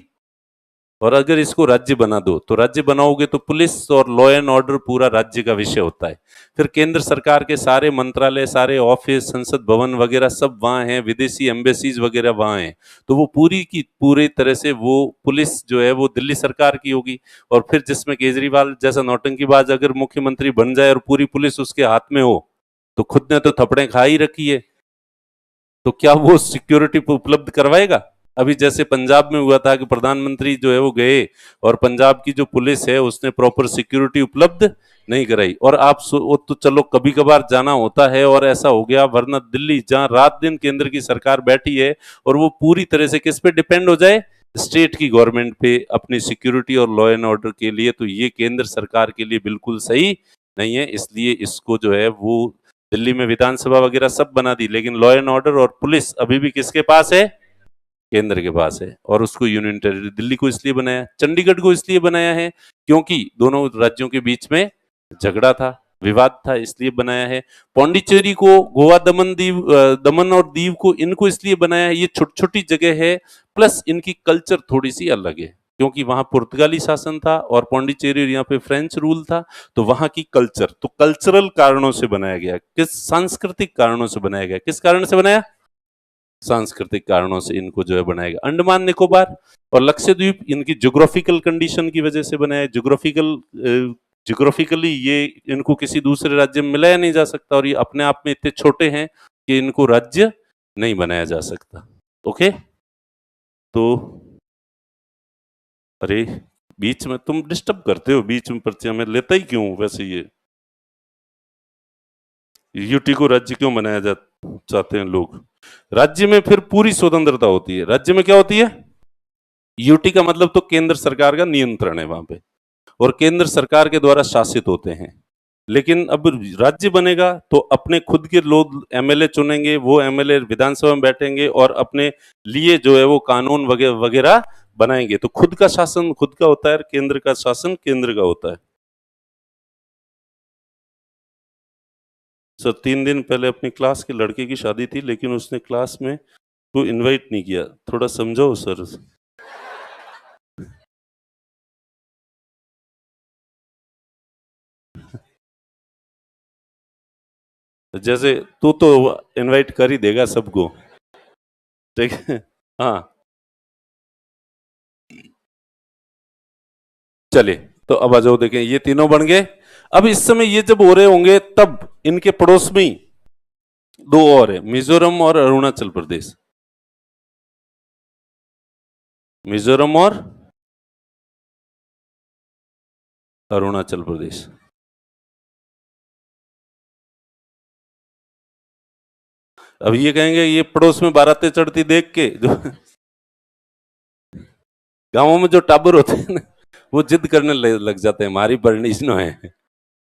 और अगर इसको राज्य बना दो तो राज्य बनाओगे तो पुलिस और लॉ एंड ऑर्डर पूरा राज्य का विषय होता है। फिर केंद्र सरकार के सारे मंत्रालय, सारे ऑफिस, संसद भवन वगैरह सब वहां हैं, विदेशी एम्बेसीज वगैरह वहां हैं, तो वो पूरी की पूरी तरह से वो पुलिस जो है वो दिल्ली सरकार की होगी। और फिर जिसमें केजरीवाल जैसा नौटंकीबाज अगर मुख्यमंत्री बन जाए और पूरी पुलिस उसके हाथ में हो, तो खुद ने तो थपड़े खा ही रखी है, तो क्या वो सिक्योरिटी उपलब्ध करवाएगा। अभी जैसे पंजाब में हुआ था कि प्रधानमंत्री जो है वो गए और पंजाब की जो पुलिस है उसने प्रॉपर सिक्योरिटी उपलब्ध नहीं कराई। और आप वो तो चलो कभी कभार जाना होता है और ऐसा हो गया, वरना दिल्ली जहां रात दिन केंद्र की सरकार बैठी है और वो पूरी तरह से किस पे डिपेंड हो जाए, स्टेट की गवर्नमेंट पे अपनी सिक्योरिटी और लॉ एंड ऑर्डर के लिए, तो ये केंद्र सरकार के लिए बिल्कुल सही नहीं है। इसलिए इसको जो है वो दिल्ली में विधानसभा वगैरह सब बना दी, लेकिन लॉ एंड ऑर्डर और पुलिस अभी भी किसके पास है, केंद्र के पास है। और उसको यूनियन टेरिटरी दिल्ली को इसलिए बनाया, चंडीगढ़ को इसलिए बनाया है क्योंकि दोनों राज्यों के बीच में झगड़ा था, विवाद था, इसलिए बनाया है। पौंडीचेरी को, गोवा, दमन और दीव को, इनको इसलिए बनाया है, ये छोटी छोटी जगह है, प्लस इनकी कल्चर थोड़ी सी अलग है क्योंकि वहां पुर्तगाली शासन था और पौंडीचेरी यहाँ पे फ्रेंच रूल था, तो वहां की कल्चर, तो कल्चरल कारणों से बनाया गया, किस सांस्कृतिक कारणों से बनाया गया, किस कारण से बनाया, सांस्कृतिक कारणों से इनको जो है बनाया गया। अंडमान निकोबार और लक्षद्वीप इनकी ज्योग्राफिकल कंडीशन की वजह से बनाया, ज्योग्राफिकली ये इनको किसी दूसरे राज्य में मिलाया नहीं जा सकता और ये अपने आप में इतने छोटे हैं कि इनको राज्य नहीं बनाया जा सकता। ओके, तो अरे बीच में तुम डिस्टर्ब करते हो, बीच में पर्चियां में लेता ही क्यों वैसे। ये यूटी को राज्य क्यों बनाया जा चाहते हैं लोग, राज्य में फिर पूरी स्वतंत्रता होती है। राज्य में क्या होती है, यूटी का मतलब तो केंद्र सरकार का नियंत्रण है वहां पे, और केंद्र सरकार के द्वारा शासित होते हैं। लेकिन अब राज्य बनेगा तो अपने खुद के लोग एमएलए चुनेंगे, वो एमएलए विधानसभा में बैठेंगे और अपने लिए जो है वो कानून वगैरह बनाएंगे। तो खुद का शासन खुद का होता है, केंद्र का शासन केंद्र का होता है। सर 3 दिन पहले अपनी क्लास के लड़के की शादी थी, लेकिन उसने क्लास में को इनवाइट नहीं किया, थोड़ा समझाओ सर। जैसे तू तो इनवाइट कर ही देगा सबको, ठीक है। हाँ चलिए, तो अब आ जाओ, देखें ये तीनों बन गए। अब इस समय ये जब हो रहे होंगे तब इनके पड़ोस में ही दो और है, मिजोरम और अरुणाचल प्रदेश। मिजोरम और अरुणाचल प्रदेश। अब ये कहेंगे ये पड़ोस में बारातें चढ़ती देख के, जो गांवों में जो टाबर होते हैं ना, वो जिद करने लग जाते हैं, हमारी परमिशन है।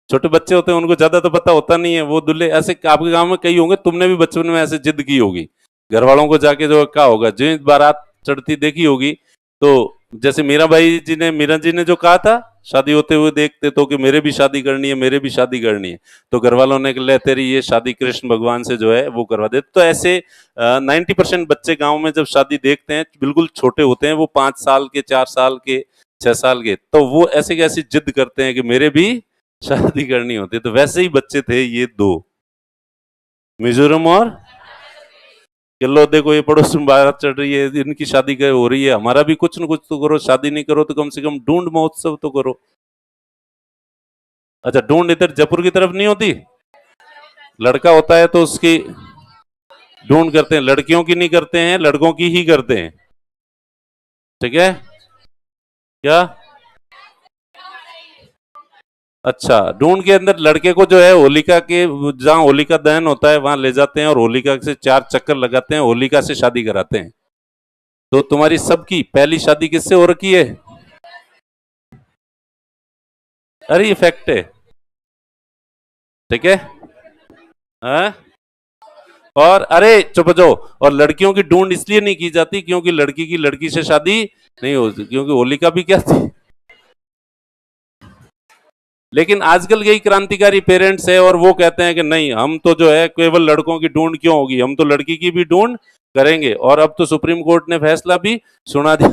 छोटे बच्चे होते हैं उनको ज्यादा तो पता होता नहीं है, वो दूल्हे ऐसे आपके गांव में कई होंगे, तुमने भी बचपन में ऐसे जिद की होगी घर वालों को जाके, जो क्या होगा जो बारात चढ़ती देखी होगी। तो जैसे मीरा जी ने जो कहा था, शादी होते हुए देखते तो कि मेरे भी शादी करनी है, मेरे भी शादी करनी है। तो घर वालों ने ले तेरी ये शादी कृष्ण भगवान से जो है वो करवा दे। तो ऐसे 90% बच्चे गांव में जब शादी देखते हैं, बिल्कुल छोटे होते हैं, वो 5 साल के, 4 साल के, 6 साल के, तो वो ऐसे कैसी जिद करते हैं कि मेरे भी शादी करनी होती है। तो वैसे ही बच्चे थे ये दो, मिजोरम और कि लो देखो ये पड़ोस में बारात चढ़ रही है, इनकी शादी हो रही है, हमारा भी कुछ न कुछ तो करो, शादी नहीं करो तो कम से कम ढूंढ महोत्सव तो करो। अच्छा, ढूंढ इधर जयपुर की तरफ नहीं होती, लड़का होता है तो उसकी ढूंढ करते हैं, लड़कियों की नहीं करते हैं, लड़कों की ही करते हैं, ठीक है क्या। अच्छा, ढूंढ के अंदर लड़के को जो है होलिका के, जहां होलिका दहन होता है वहां ले जाते हैं और होलिका से 4 चक्कर लगाते हैं, होलिका से शादी कराते हैं। तो तुम्हारी सबकी पहली शादी किससे हो रखी है? अरे ये फैक्ट है, ठीक है। हाँ? और अरे चुप जाओ, और लड़कियों की ढूंढ इसलिए नहीं की जाती क्योंकि लड़की की लड़की से शादी नहीं होती, क्योंकि होलिका भी क्या थी। लेकिन आजकल यही क्रांतिकारी पेरेंट्स है और वो कहते हैं कि नहीं, हम तो जो है केवल लड़कों की ढूंढ क्यों होगी, हम तो लड़की की भी ढूंढ करेंगे। और अब तो सुप्रीम कोर्ट ने फैसला भी सुना दिया,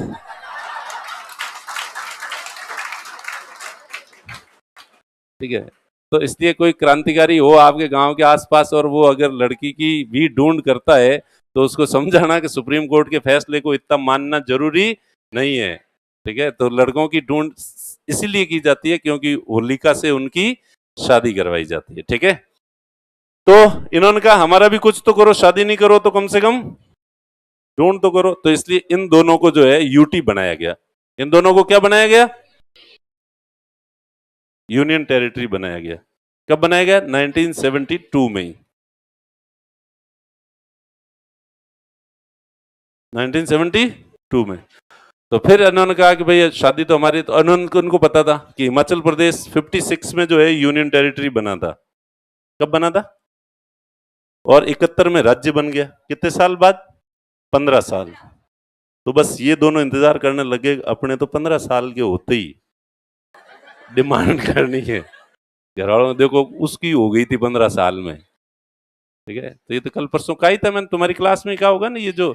ठीक है। तो इसलिए कोई क्रांतिकारी हो आपके गांव के आसपास और वो अगर लड़की की भी ढूंढ करता है, तो उसको समझाना कि सुप्रीम कोर्ट के फैसले को इतना मानना जरूरी नहीं है, ठीक है। तो लड़कों की ढूंढ इसीलिए की जाती है क्योंकि होलिका से उनकी शादी करवाई जाती है, ठीक है। तो इन्होंने कहा हमारा भी कुछ तो करो, शादी नहीं करो तो कम से कम ढूंढ तो करो। तो इसलिए इन दोनों को जो है यूटी बनाया गया। इन दोनों को क्या बनाया गया? यूनियन टेरिटरी बनाया गया। कब बनाया गया? 1972 में ही, 1972 में। तो फिर इन्होंने कहा कि भाई शादी तो हमारी, तो उनको पता था कि हिमाचल प्रदेश 56 में जो है यूनियन टेरिटरी बना था। कब बना था? और 71 में राज्य बन गया। कितने साल बाद? 15 साल। तो बस ये दोनों इंतजार करने लगे, अपने तो 15 साल के होते ही डिमांड करनी है। घर वालों ने देखो उसकी हो गई थी 15 साल में, ठीक है। तो ये तो कल परसों का ही था, मैंने तुम्हारी क्लास में कहा होगा ना, ये जो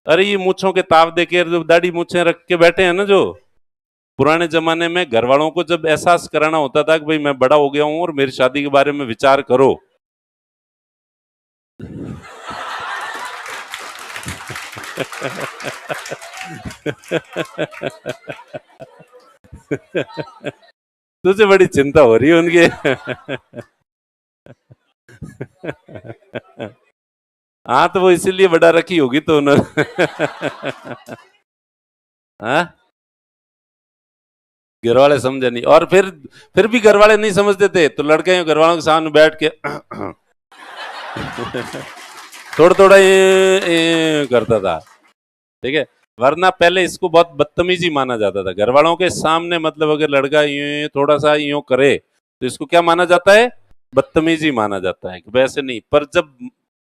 अरे ये मूछों के ताव देके जो दाढ़ी मूछें रख के बैठे हैं ना, जो पुराने जमाने में घर वालों को जब एहसास कराना होता था कि भाई मैं बड़ा हो गया हूं और मेरी शादी के बारे में विचार करो। तुझे बड़ी चिंता हो रही है उनकी। हाँ तो वो इसीलिए बड़ा रखी होगी तो उन्होंने। हाँ, घर वाले समझे नहीं, और फिर भी घर वाले नहीं समझते थे तो लड़के घर वालों के सामने बैठ के थोड़ा थोड़ा ये करता था, ठीक है। वरना पहले इसको बहुत बदतमीजी माना जाता था घर वालों के सामने, मतलब अगर लड़का यूं थोड़ा सा यूं करे तो इसको क्या माना जाता है? बदतमीजी माना जाता है। वैसे नहीं, पर जब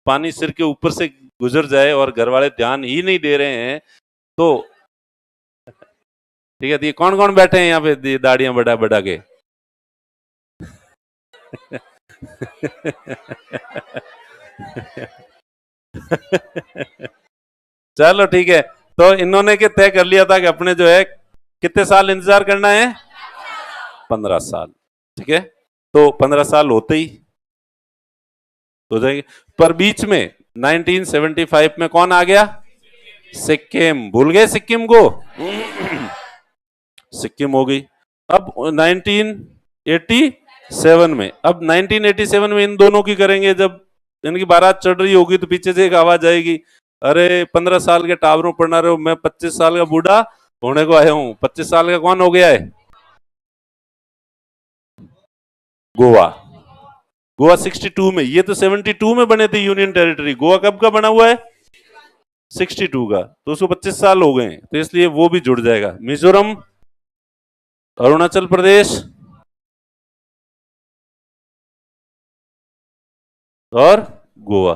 पानी सिर के ऊपर से गुजर जाए और घर वाले ध्यान ही नहीं दे रहे हैं तो ठीक है। तो ये कौन कौन बैठे हैं यहाँ पे दाढ़ियां बढ़ा बढ़ा के? चलो ठीक है। तो इन्होंने के तय कर लिया था कि अपने जो है कितने साल इंतजार करना है? 15 साल। ठीक है, तो 15 साल होते ही हो जाएंगे। पर बीच में 1975 में कौन आ गया? सिक्किम। भूल गए सिक्किम को? सिक्किम हो गई। अब 1987 में, अब 1987 में इन दोनों की करेंगे। जब इनकी बारात चढ़ रही होगी तो पीछे से एक आवाज आएगी, अरे 15 साल के टावरों पढ़ना रहे हो, मैं 25 साल का बूढ़ा होने को आया हूं। 25 साल का कौन हो गया है? गोवा। गोवा 62 में, ये तो 72 में बने थे यूनियन टेरिटरी। गोवा कब का बना हुआ है? 62 का। तो उसको 25 साल हो गए, तो इसलिए वो भी जुड़ जाएगा। मिजोरम, अरुणाचल प्रदेश और गोवा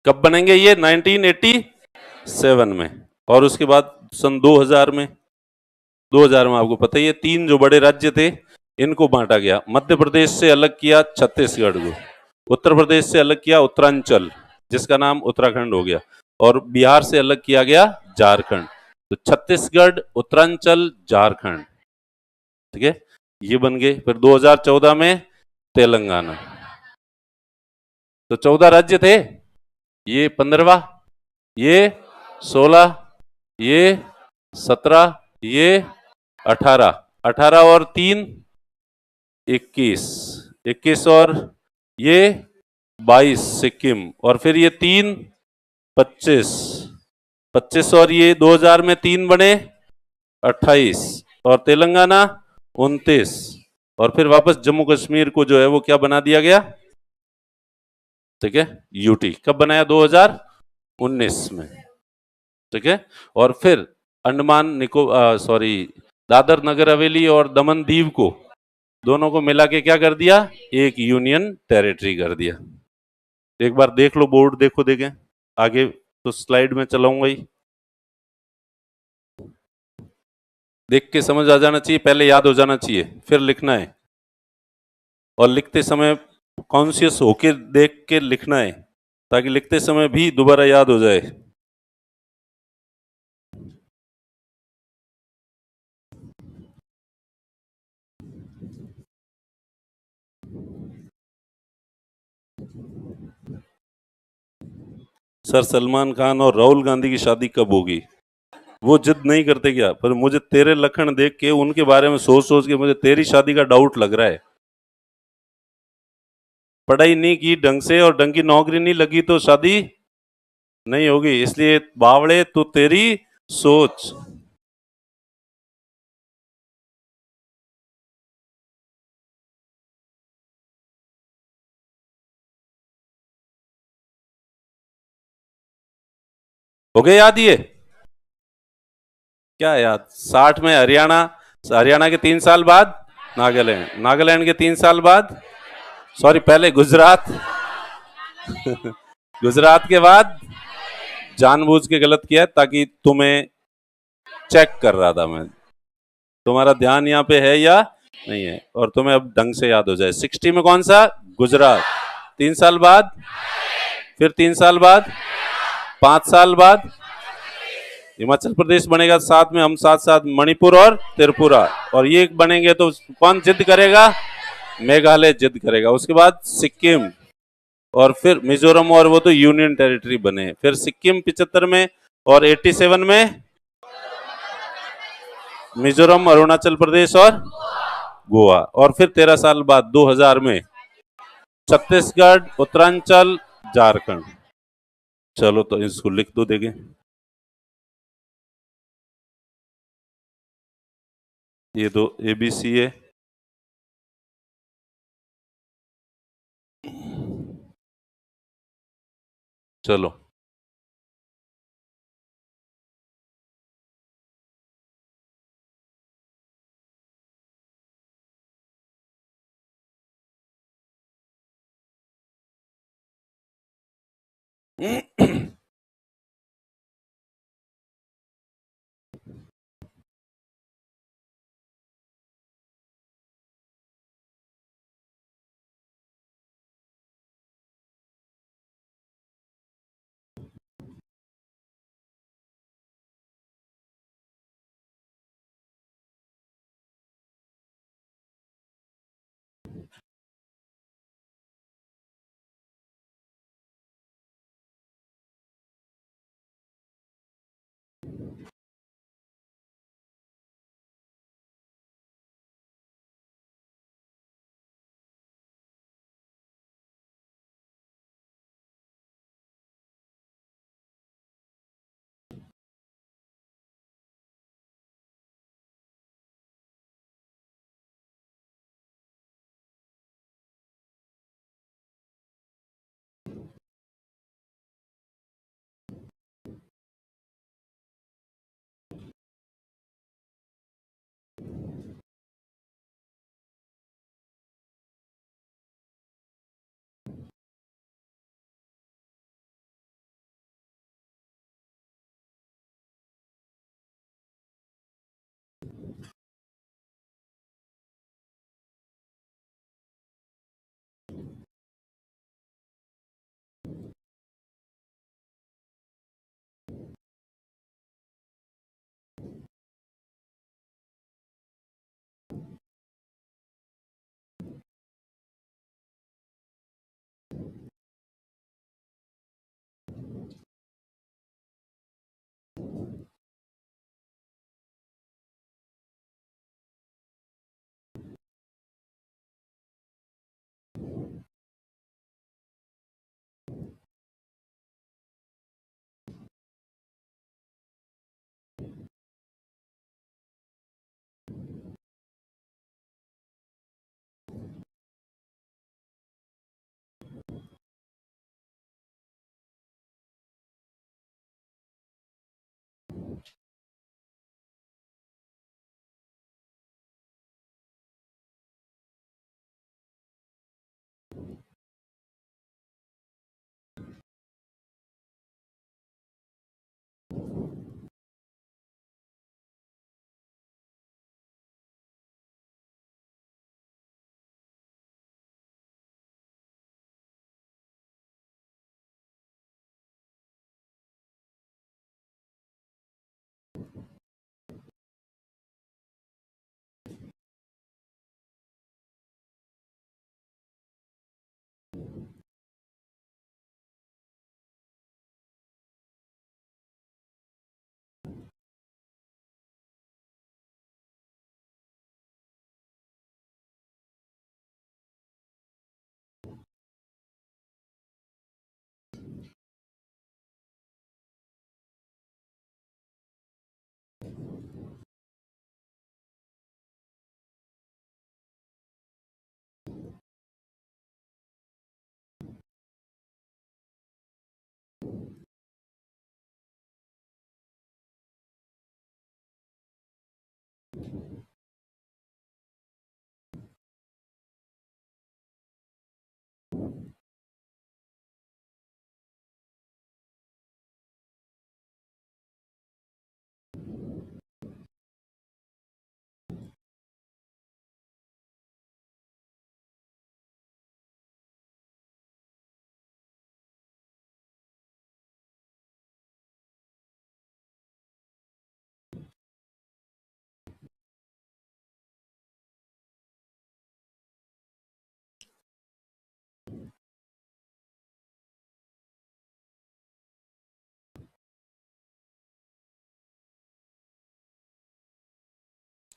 कब बनेंगे? ये 1987 में। और उसके बाद सन 2000 में, 2000 में आपको पता ही है, तीन जो बड़े राज्य थे इनको बांटा गया। मध्य प्रदेश से अलग किया छत्तीसगढ़ को, उत्तर प्रदेश से अलग किया उत्तरांचल जिसका नाम उत्तराखंड हो गया, और बिहार से अलग किया गया झारखंड। तो छत्तीसगढ़, उत्तरांचल, झारखंड, ठीक है, ये बन गए। फिर 2014 में तेलंगाना। तो 14 राज्य थे, ये 15वां, ये 16, ये 17, ये 18, 18 और 3 21, 21 और ये 22 सिक्किम, और फिर ये 3 25, 25 और ये 2000 में 3 बने 28, और तेलंगाना 29, और फिर वापस जम्मू कश्मीर को जो है वो क्या बना दिया गया? ठीक है, यूटी। कब बनाया? 2019 में। ठीक है, और फिर अंडमान निको सॉरी, दादर नगर हवेली और दमन दीव को, दोनों को मिला के क्या कर दिया? एक यूनियन टेरिटरी कर दिया। एक बार देख लो, बोर्ड देखो, देखें आगे तो स्लाइड में चलाऊंगा ही, देख के समझ आ जाना चाहिए, पहले याद हो जाना चाहिए, फिर लिखना है। और लिखते समय कॉन्शियस होके देख के लिखना है, ताकि लिखते समय भी दोबारा याद हो जाए। सर सलमान खान और राहुल गांधी की शादी कब होगी? वो जिद नहीं करते क्या? पर मुझे तेरे लक्षण देख के, उनके बारे में सोच सोच के मुझे तेरी शादी का डाउट लग रहा है। पढ़ाई नहीं की ढंग से और ढंग की नौकरी नहीं लगी तो शादी नहीं होगी। इसलिए बावड़े, तो तेरी सोच। हो गए याद ये? क्या याद? 60 में हरियाणा, हरियाणा के 3 साल बाद नागालैंड, नागालैंड के 3 साल बाद, सॉरी पहले गुजरात गुजरात के बाद, जानबूझ के गलत किया ताकि तुम्हें चेक कर रहा था मैं, तुम्हारा ध्यान यहाँ पे है या नहीं है, और तुम्हें अब ढंग से याद हो जाए। 60 में कौन सा? गुजरात। 3 साल बाद, फिर 3 साल बाद, 5 साल बाद हिमाचल प्रदेश बनेगा, साथ में हम साथ साथ मणिपुर और त्रिपुरा, और ये बनेंगे तो कौन जिद करेगा? मेघालय जिद करेगा। उसके बाद सिक्किम, और फिर मिजोरम, और वो तो यूनियन टेरिटरी बने। फिर सिक्किम 75 में, और 87 में मिजोरम, अरुणाचल प्रदेश और गोवा, और फिर 13 साल बाद 2000 में छत्तीसगढ़, उत्तरांचल, झारखंड। चलो तो इसको लिख दो, देखें। ये दो एबीसी है। चलो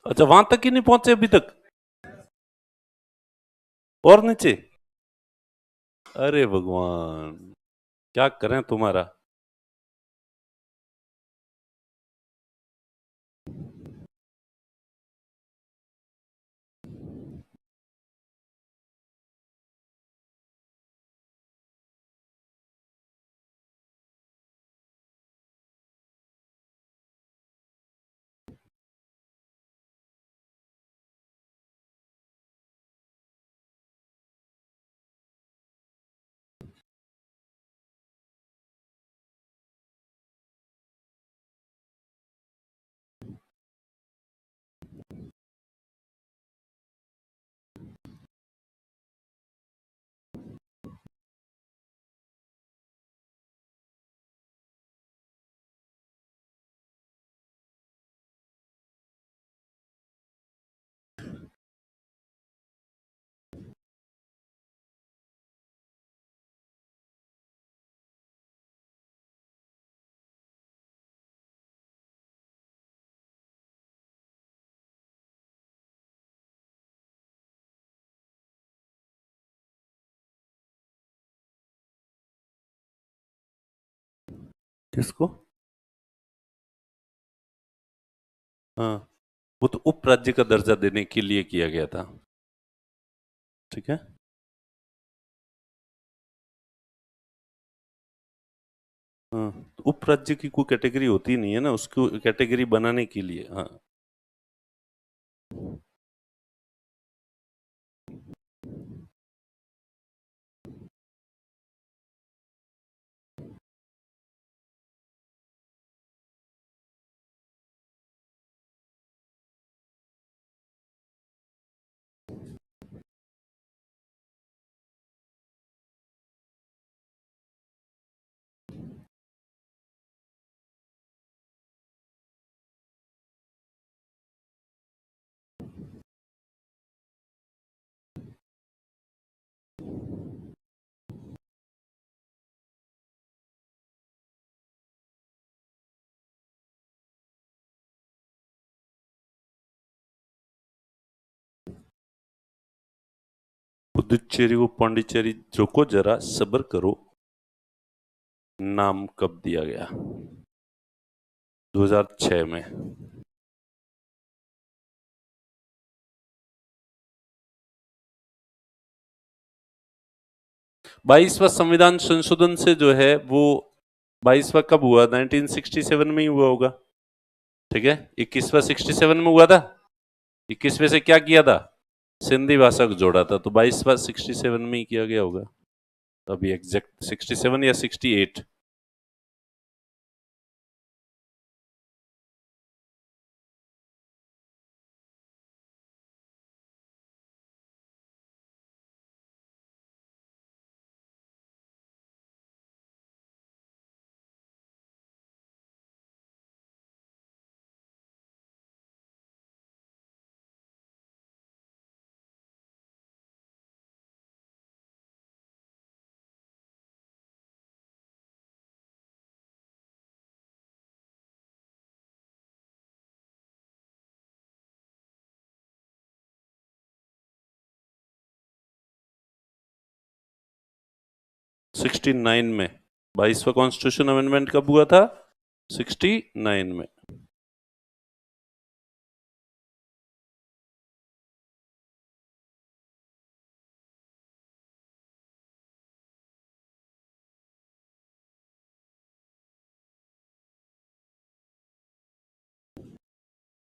अच्छा, वहां तक ही नहीं पहुंचे अभी तक? और नीचे? अरे भगवान, क्या करें तुम्हारा। किसको? हाँ, वो तो उपराज्य का दर्जा देने के लिए किया गया था। ठीक है। हाँ, तो उपराज्य की कोई कैटेगरी होती नहीं है ना, उसको कैटेगरी बनाने के लिए। हाँ, पुदुचेरी को पांडिचेरी, रुको जरा सब्र करो। नाम कब दिया गया? 2006 में। 22वां संविधान संशोधन से जो है वो 22वां कब हुआ? 1967 में ही हुआ होगा। ठीक है, 21वां 67 में हुआ था। 21वें से क्या किया था? सिंधी भाषा को जोड़ा था, तो 22वां 67 में ही किया गया होगा। अभी एग्जैक्ट 67 या 68। सिक्सटी नाइन में 22वां कॉन्स्टिट्यूशन अमेंडमेंट कब हुआ था? 69 में।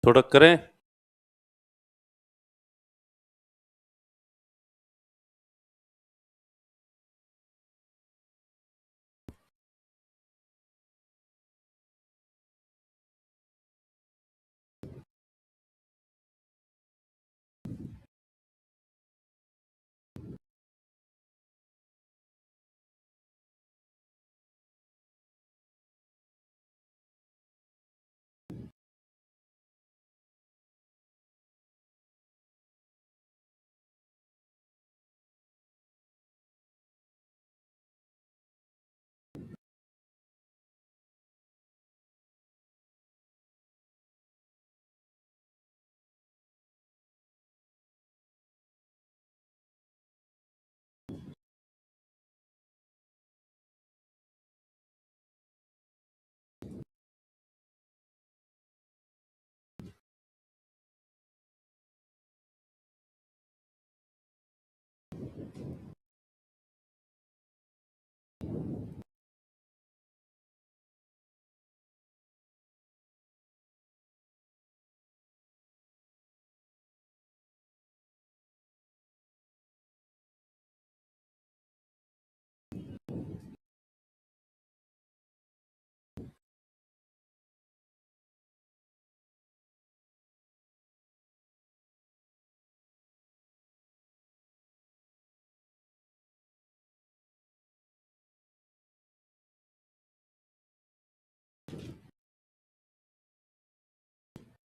थोड़ा करें।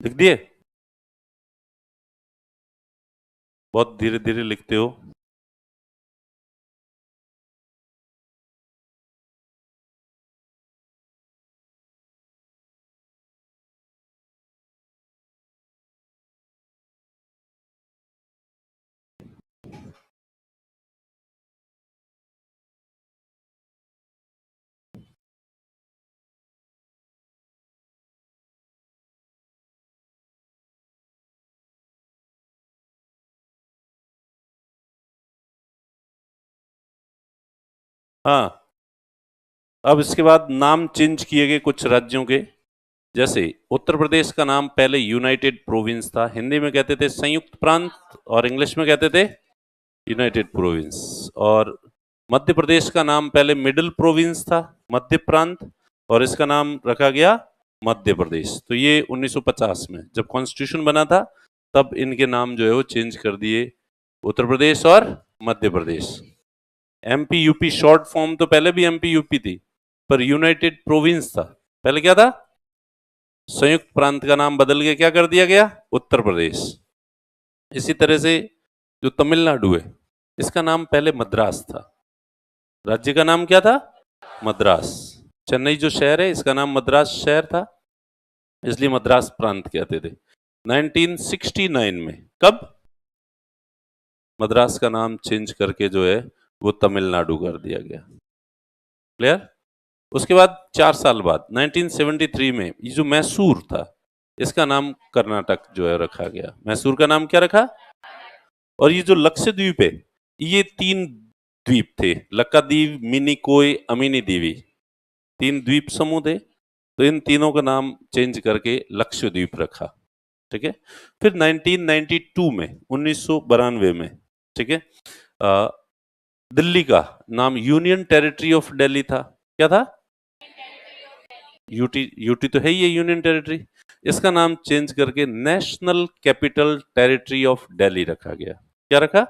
लिख दिए? बहुत धीरे धीरे लिखते हो। हाँ, अब इसके बाद नाम चेंज किए गए कुछ राज्यों के। जैसे उत्तर प्रदेश का नाम पहले यूनाइटेड प्रोविंस था, हिंदी में कहते थे संयुक्त प्रांत, और इंग्लिश में कहते थे यूनाइटेड प्रोविंस। और मध्य प्रदेश का नाम पहले मिडिल प्रोविंस था, मध्य प्रांत, और इसका नाम रखा गया मध्य प्रदेश। तो ये 1950 में जब कॉन्स्टिट्यूशन बना था, तब इनके नाम जो है वो चेंज कर दिए, उत्तर प्रदेश और Madhya Pradesh. MP UP short form तो पहले भी एमपी यूपी थी, पर यूनाइटेड प्रोविंस था। पहले क्या था? संयुक्त प्रांत का नाम बदल के क्या कर दिया गया? उत्तर प्रदेश। इसी तरह से जो तमिलनाडु है, इसका नाम पहले मद्रास था। राज्य का नाम क्या था? मद्रास। चेन्नई जो शहर है, इसका नाम मद्रास शहर था, इसलिए मद्रास प्रांत कहते थे। 1969 में, कब? मद्रास का नाम चेंज करके जो है वो तमिलनाडु कर दिया गया। क्लियर? उसके बाद 4 साल बाद 1973 में ये जो मैसूर था, इसका नाम कर्नाटक जो है रखा गया। मैसूर का नाम क्या रखा? और ये जो लक्षद्वीप है, ये 3 द्वीप थे, लक्काद्वीप, मिनिकोय, अमिनी दीवी। 3 द्वीप समूह थे, तो इन तीनों का नाम चेंज करके लक्षद्वीप रखा। ठीक है। फिर 1992 में, 1992 में, ठीक है, दिल्ली का नाम यूनियन टेरिटरी ऑफ दिल्ली था। क्या था? यूटी। यूटी तो है ही है, यूनियन टेरिटरी। इसका नाम चेंज करके national capital territory of Delhi रखा गया। क्या रखा?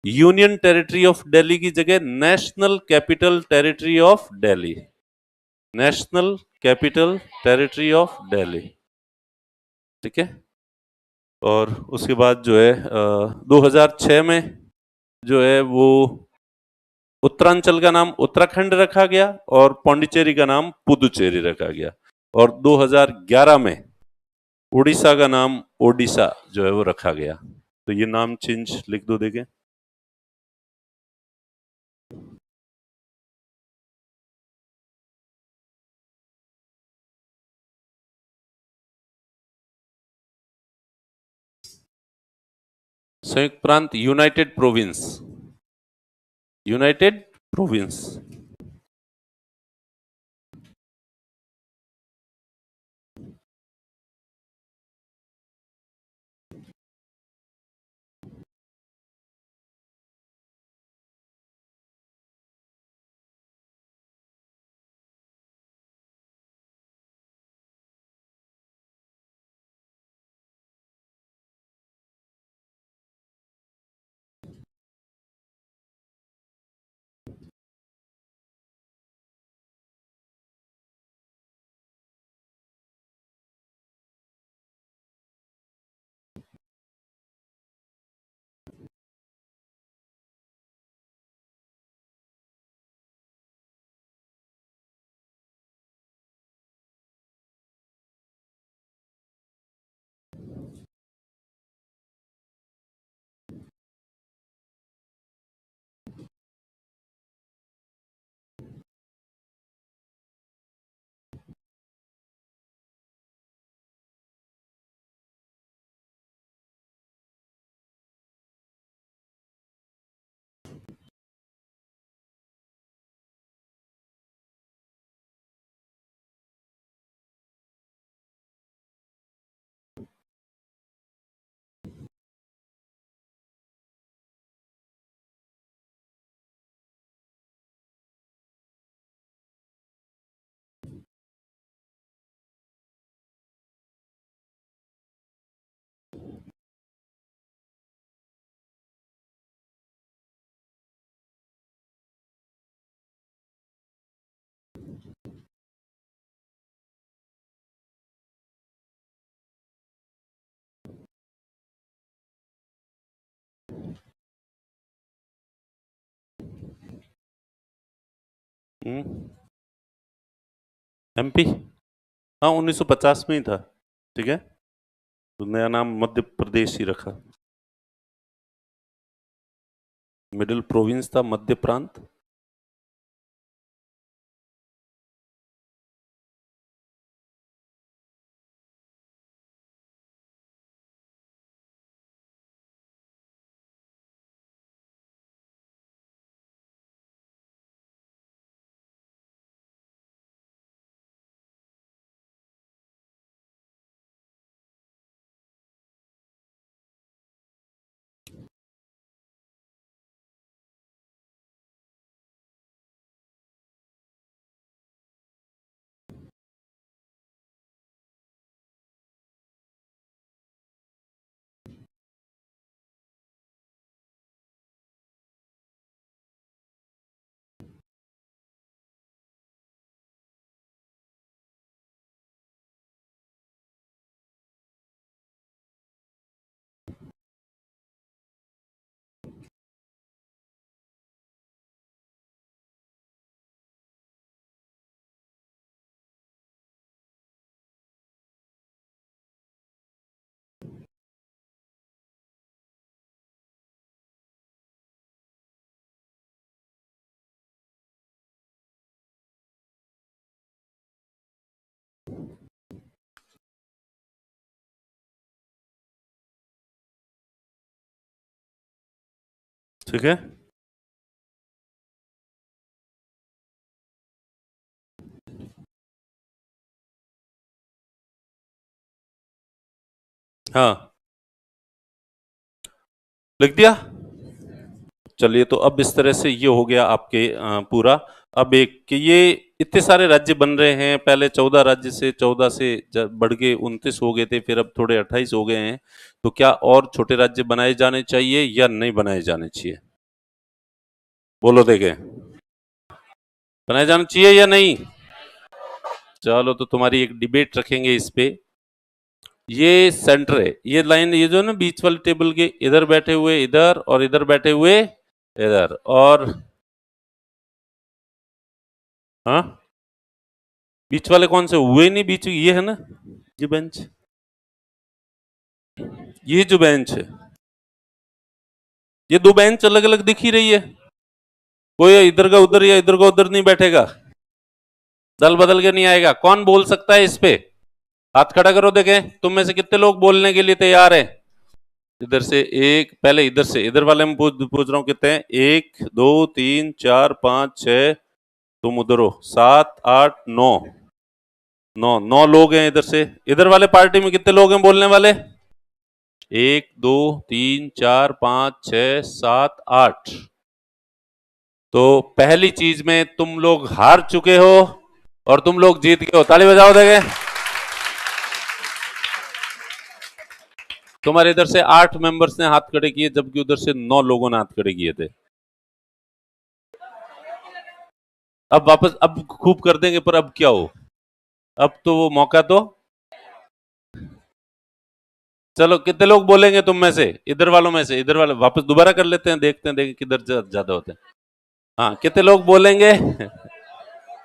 यूनियन टेरिटरी ऑफ दिल्ली की जगह national capital territory of Delhi. National capital territory of Delhi. ठीक है। और उसके बाद जो है 2006 में जो है वो उत्तरांचल का नाम उत्तराखंड रखा गया, और पौंडीचेरी का नाम पुदुचेरी रखा गया। और 2011 में उड़ीसा का नाम ओडिशा जो है वो रखा गया। तो ये नाम चेंज लिख दो देखे। संयुक्त प्रांत United province. United province. MP. हाँ, 1950 में ही था। ठीक है। तो नया नाम मध्य प्रदेश ही रखा। मिडिल प्रोविंस था मध्य प्रांत। ठीक है। हाँ, लिख दिया। चलिए, तो अब इस तरह से ये हो गया आपके पूरा। अब एक कि ये इतने सारे राज्य बन रहे हैं, पहले 14 राज्य से 14 से बढ़ के 29 हो गए थे, फिर अब थोड़े 28 हो गए हैं। तो क्या और छोटे राज्य बनाए जाने चाहिए या नहीं बनाए जाने चाहिए? बोलो देखें, बनाए जाने चाहिए या नहीं? चलो, तो तुम्हारी एक डिबेट रखेंगे इस पे। ये सेंटर है, ये लाइन, ये जो है ना बीच वाले टेबल के, इधर बैठे हुए इधर और इधर बैठे हुए इधर, और हाँ, बीच वाले कौन से हुए? नहीं, बीच ये है ना, ये बेंच, ये जो बेंच है, ये दो बेंच अलग अलग दिख ही रही है। कोई इधर का उधर या इधर का उधर नहीं बैठेगा, दल बदल के नहीं आएगा। कौन बोल सकता है इस पे? हाथ खड़ा करो, देखें तुम में से कितने लोग बोलने के लिए तैयार है। इधर से एक, पहले इधर से, इधर वाले में पूछ रहा हूं कितने हैं। 1 2 3 4 5 6, तुम उधर हो 7 8 9, 9 लोग हैं इधर से। इधर वाले पार्टी में कितने लोग हैं बोलने वाले? 1 2 3 4 5 6 7 8। तो पहली चीज में तुम लोग हार चुके हो और तुम लोग जीत गए हो। ताली बजाओ देंगे। तुम्हारे इधर से 8 मेंबर्स ने हाथ खड़े किए, जबकि उधर से 9 लोगों ने हाथ खड़े किए थे। अब वापस, अब खूब कर देंगे, पर अब क्या हो? अब तो वो मौका तो, चलो कितने लोग बोलेंगे तुम में से, इधर वालों में से, इधर वाले वापस दोबारा कर लेते हैं, देखते हैं देखें किधर ज्यादा होते हैं। हाँ, कितने लोग बोलेंगे?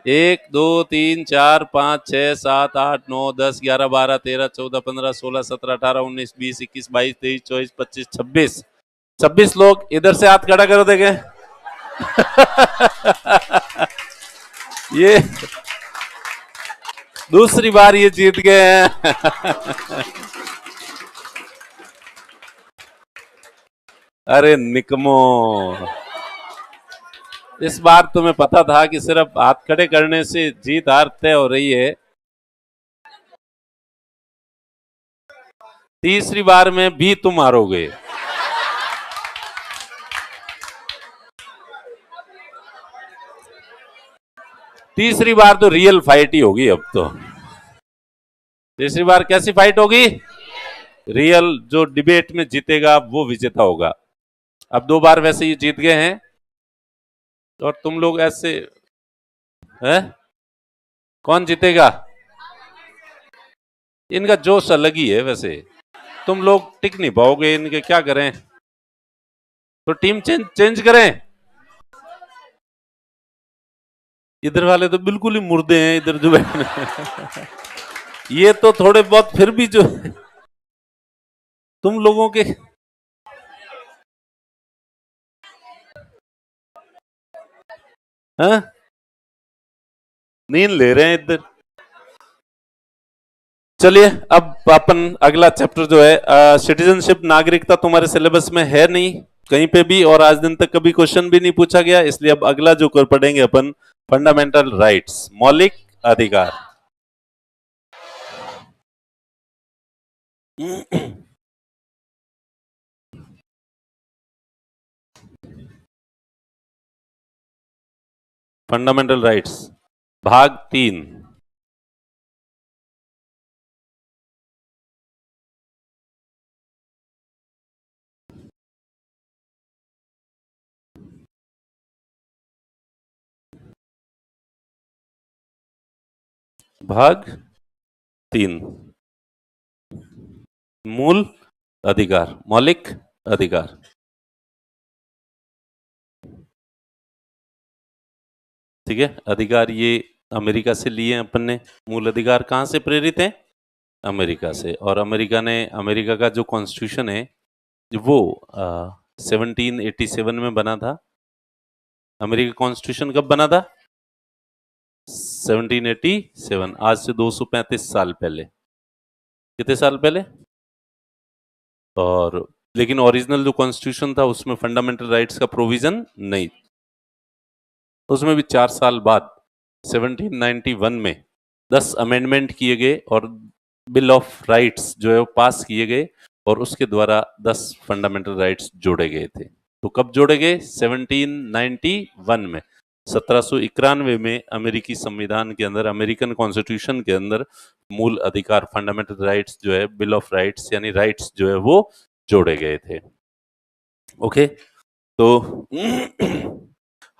1 2 3 4 5 6 7 8 9 10 11 12 13 14 15 16 17 18 19 20 21 22 23 24 25 26, 26 लोग इधर से हाथ खड़ा करो देखें। ये दूसरी बार ये जीत गए हैं। अरे निकमो, इस बार तुम्हें पता था कि सिर्फ हाथ खड़े करने से जीत हार तय हो रही है। तीसरी बार में भी तुम हारोगे। तीसरी बार तो रियल फाइट ही होगी अब तो। तीसरी बार कैसी फाइट होगी? रियल, जो डिबेट में जीतेगा वो विजेता होगा। अब 2 बार वैसे ही जीत गए हैं और तुम लोग ऐसे हैं। कौन जीतेगा? इनका जोश अलग ही है वैसे, तुम लोग टिक नहीं पाओगे इनके, क्या करें? तो टीम चेंज करें। इधर वाले तो बिल्कुल ही मुर्दे हैं, इधर जो बैठे ये तो थोड़े बहुत फिर भी जो तुम लोगों के, हाँ, नींद ले रहे हैं इधर। चलिए, अब अपन अगला चैप्टर जो है सिटीजनशिप, नागरिकता, तुम्हारे सिलेबस में है नहीं कहीं पे भी, और आज दिन तक कभी क्वेश्चन भी नहीं पूछा गया, इसलिए अब अगला जो कर पढ़ेंगे अपन, फंडामेंटल राइट्स, मौलिक अधिकार। फंडामेंटल राइट्स, भाग 3। भाग 3, मूल अधिकार, मौलिक अधिकार। ठीक है, अधिकार ये अमेरिका से लिए हैं अपन ने। मूल अधिकार कहां से प्रेरित है? अमेरिका से। और अमेरिका ने, अमेरिका का जो कॉन्स्टिट्यूशन है वो 1787 में बना था। अमेरिका कॉन्स्टिट्यूशन कब बना था? 1787, आज से 235 साल पहले। कितने साल पहले? और लेकिन ओरिजिनल जो कॉन्स्टिट्यूशन था उसमें फंडामेंटल राइट्स का प्रोविजन नहीं, उसमें भी 4 साल बाद 1791 में 10 अमेंडमेंट किए गए और बिल ऑफ राइट्स जो है वो पास किए गए और उसके द्वारा 10 फंडामेंटल राइट्स जोड़े गए थे। तो कब जोड़े गए? 1791 में। 1791 में अमेरिकी संविधान के अंदर, अमेरिकन कॉन्स्टिट्यूशन के अंदर मूल अधिकार फंडामेंटल राइट्स जो है, बिल ऑफ राइट्स यानी राइट्स जो है वो जोड़े गए थे। ओके, तो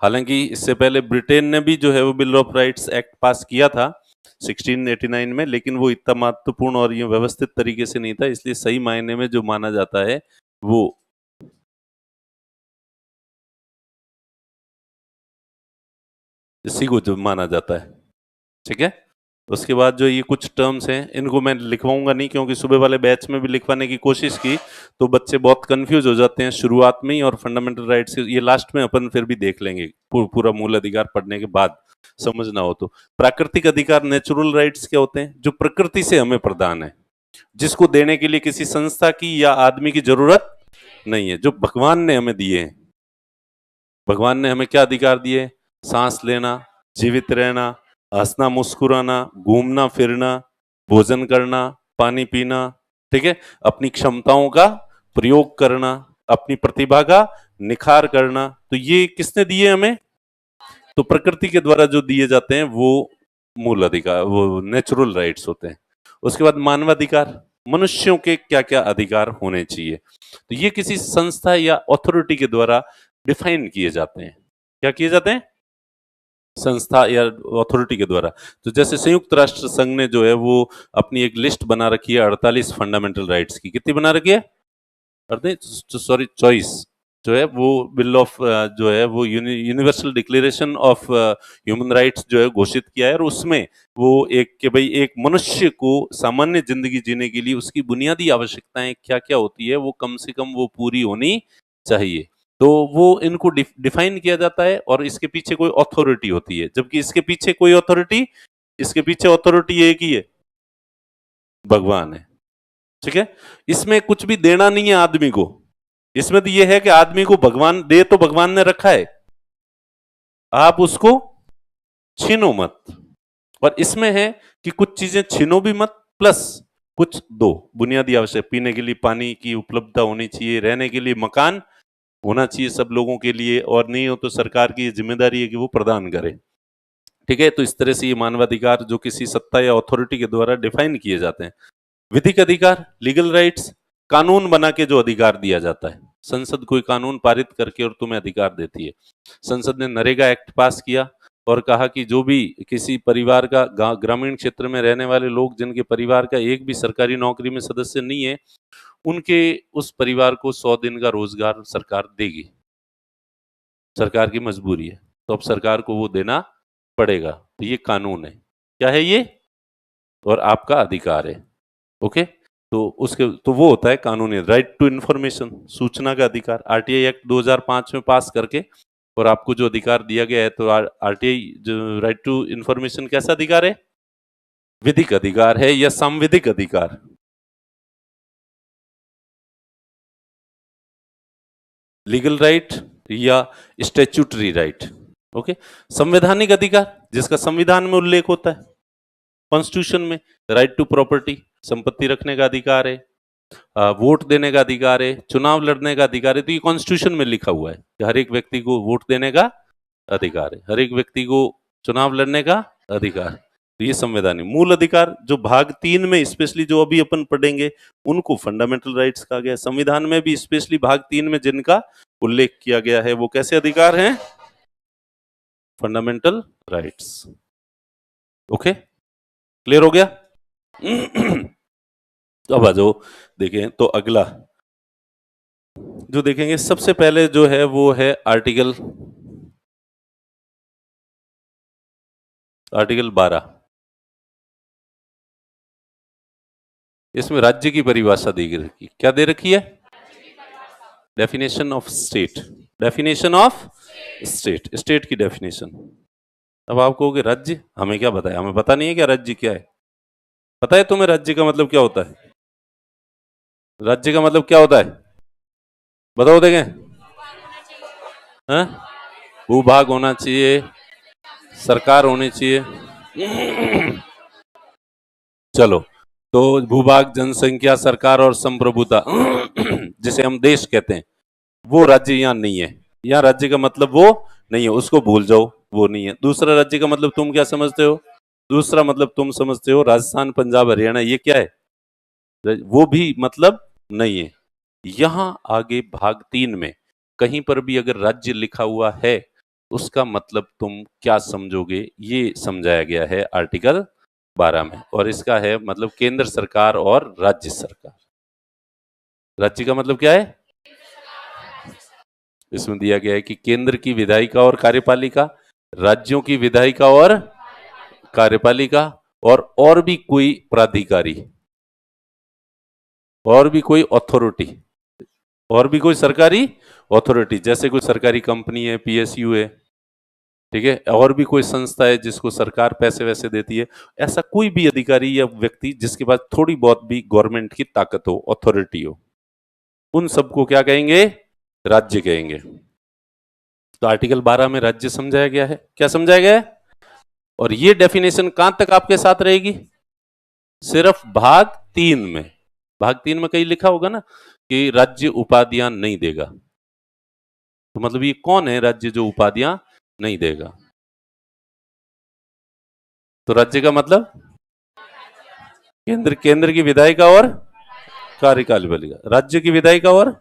हालांकि इससे पहले ब्रिटेन ने भी जो है वो बिल ऑफ राइट्स एक्ट पास किया था 1689 में, लेकिन वो इतना महत्वपूर्ण और ये व्यवस्थित तरीके से नहीं था, इसलिए सही मायने में जो माना जाता है वो इसी को जो माना जाता है। ठीक है, उसके बाद जो ये कुछ टर्म्स हैं इनको मैं लिखवाऊंगा नहीं, क्योंकि सुबह वाले बैच में भी लिखवाने की कोशिश की तो बच्चे बहुत कंफ्यूज हो जाते हैं शुरुआत में ही, और फंडामेंटल राइट्स ये लास्ट में अपन फिर भी देख लेंगे पूरा मूल अधिकार पढ़ने के बाद समझना हो तो। प्राकृतिक अधिकार, नेचुरल राइट्स क्या होते हैं? जो प्रकृति से हमें प्रदान है, जिसको देने के लिए किसी संस्था की या आदमी की जरूरत नहीं है, जो भगवान ने हमें दिए हैं। भगवान ने हमें क्या अधिकार दिए? सांस लेना, जीवित रहना, हंसना मुस्कुराना, घूमना फिरना, भोजन करना, पानी पीना, ठीक है, अपनी क्षमताओं का प्रयोग करना, अपनी प्रतिभा का निखार करना। तो ये किसने दिए हमें? तो प्रकृति के द्वारा जो दिए जाते हैं वो मूल अधिकार, वो नेचुरल राइट्स होते हैं। उसके बाद मानवाधिकार, मनुष्यों के क्या क्या अधिकार होने चाहिए, तो ये किसी संस्था या अथॉरिटी के द्वारा डिफाइन किए जाते हैं। क्या किए जाते हैं? संस्था या अथॉरिटी के द्वारा। तो जैसे संयुक्त राष्ट्र संघ ने जो है वो अपनी एक लिस्ट बना रखी है 48 फंडामेंटल राइट्स की। कितनी बना रखी है? सॉरी, चॉइस जो है वो बिल ऑफ जो है वो universal declaration of human rights जो है घोषित किया है, और उसमें वो एक कि भाई एक मनुष्य को सामान्य जिंदगी जीने के लिए उसकी बुनियादी आवश्यकताएं क्या क्या होती है वो कम से कम वो पूरी होनी चाहिए। तो वो इनको डिफाइन किया जाता है, और इसके पीछे कोई अथॉरिटी होती है, जबकि इसके पीछे कोई अथॉरिटी, इसके पीछे अथॉरिटी एक ही है, भगवान है। ठीक है, इसमें कुछ भी देना नहीं है आदमी को, इसमें तो यह है कि आदमी को भगवान दे तो भगवान ने रखा है, आप उसको छीनो मत। और इसमें है कि कुछ चीजें छीनो भी मत, प्लस कुछ दो बुनियादी आवश्यक, पीने के लिए पानी की उपलब्धता होनी चाहिए, रहने के लिए मकान होना चाहिए सब लोगों के लिए, और नहीं हो तो सरकार की जिम्मेदारी है कि वो प्रदान करे। ठीक है, तो इस तरह से ये मानवाधिकार जो किसी सत्ता या अथॉरिटी के द्वारा डिफाइन किए जाते हैं। विधिक अधिकार, लीगल राइट्स, कानून बना के जो अधिकार दिया जाता है, संसद कोई कानून पारित करके और तुम्हें अधिकार देती है। संसद ने नरेगा एक्ट पास किया और कहा कि जो भी किसी परिवार का, ग्रामीण क्षेत्र में रहने वाले लोग जिनके परिवार का एक भी सरकारी नौकरी में सदस्य नहीं है, उनके उस परिवार को 100 दिन का रोजगार सरकार देगी। सरकार की मजबूरी है, तो अब सरकार को वो देना पड़ेगा। तो ये कानून है, क्या है ये? और आपका अधिकार है। ओके, तो उसके तो वो होता है कानूनी राइट टू इंफॉर्मेशन, सूचना का अधिकार, आरटीआई एक्ट 2005 में पास करके, और आपको जो अधिकार दिया गया है, तो आरटीआई जो राइट टू इंफॉर्मेशन कैसा अधिकार है? विधिक अधिकार है या संविधिक अधिकार? लीगल राइट या स्टैट्यूटरी राइट। ओके, संवैधानिक अधिकार जिसका संविधान में उल्लेख होता है, कॉन्स्टिट्यूशन में, राइट टू प्रॉपर्टी, संपत्ति रखने का अधिकार है, वोट देने का अधिकार है, चुनाव लड़ने का अधिकार है। तो ये कॉन्स्टिट्यूशन में लिखा हुआ है कि हर एक व्यक्ति को वोट देने का अधिकार है, हर एक व्यक्ति को चुनाव लड़ने का अधिकार है। तो ये संवैधानिक। मूल अधिकार जो भाग 3 में स्पेशली जो अभी अपन पढ़ेंगे उनको फंडामेंटल राइट्स कहा गया। संविधान में भी स्पेशली भाग 3 में जिनका उल्लेख किया गया है वो कैसे अधिकार हैं? Fundamental rights. ओके, क्लियर हो गया? अब आ जाओ, देखें तो अगला जो देखेंगे सबसे पहले जो है वो है आर्टिकल 12। इसमें राज्य की परिभाषा दी गई, क्या दे रखी है? Definition of state, definition of state, state की डेफिनेशन। अब आप कहोगे राज्य, हमें क्या पता है? हमें पता नहीं है क्या राज्य क्या है? पता है तुम्हें राज्य का मतलब क्या होता है? राज्य का मतलब क्या होता है? बताओ देखें। हाँ? भूभाग होना चाहिए, सरकार होनी चाहिए। चलो, तो भूभाग, जनसंख्या, सरकार और संप्रभुता जिसे हम देश कहते हैं, वो राज्य यहाँ नहीं है। यहाँ राज्य का मतलब वो नहीं है, उसको भूल जाओ, वो नहीं है। दूसरा राज्य का मतलब तुम क्या समझते हो? दूसरा मतलब तुम समझते हो राजस्थान, पंजाब, हरियाणा, ये क्या है? वो भी मतलब नहीं है। यहां आगे भाग 3 में कहीं पर भी अगर राज्य लिखा हुआ है, उसका मतलब तुम क्या समझोगे, ये समझाया गया है आर्टिकल 12 में। और इसका है मतलब केंद्र सरकार और राज्य सरकार। राज्य का मतलब क्या है? इसमें दिया गया है कि केंद्र की विधायिका और कार्यपालिका, राज्यों की विधायिका और कार्यपालिका, और भी कोई प्राधिकारी, और भी कोई अथॉरिटी, और भी कोई सरकारी अथॉरिटी, जैसे कोई सरकारी कंपनी है, पीएसयू है, ठीक है, और भी कोई संस्था है जिसको सरकार पैसे वैसे देती है, ऐसा कोई भी अधिकारी या व्यक्ति जिसके पास थोड़ी बहुत भी गवर्नमेंट की ताकत हो, अथॉरिटी हो, उन सबको क्या कहेंगे? राज्य कहेंगे। तो आर्टिकल 12 में राज्य समझाया गया है। क्या समझाया गया है? और ये डेफिनेशन कहां तक आपके साथ रहेगी? सिर्फ भाग 3 में। भाग 3 में कहीं लिखा होगा ना कि राज्य उपाधियां नहीं देगा, तो मतलब ये कौन है राज्य जो उपाधियां नहीं देगा? तो राज्य का मतलब केंद्र की विधायिका और कार्यपालिका, राज्य की विधायिका और,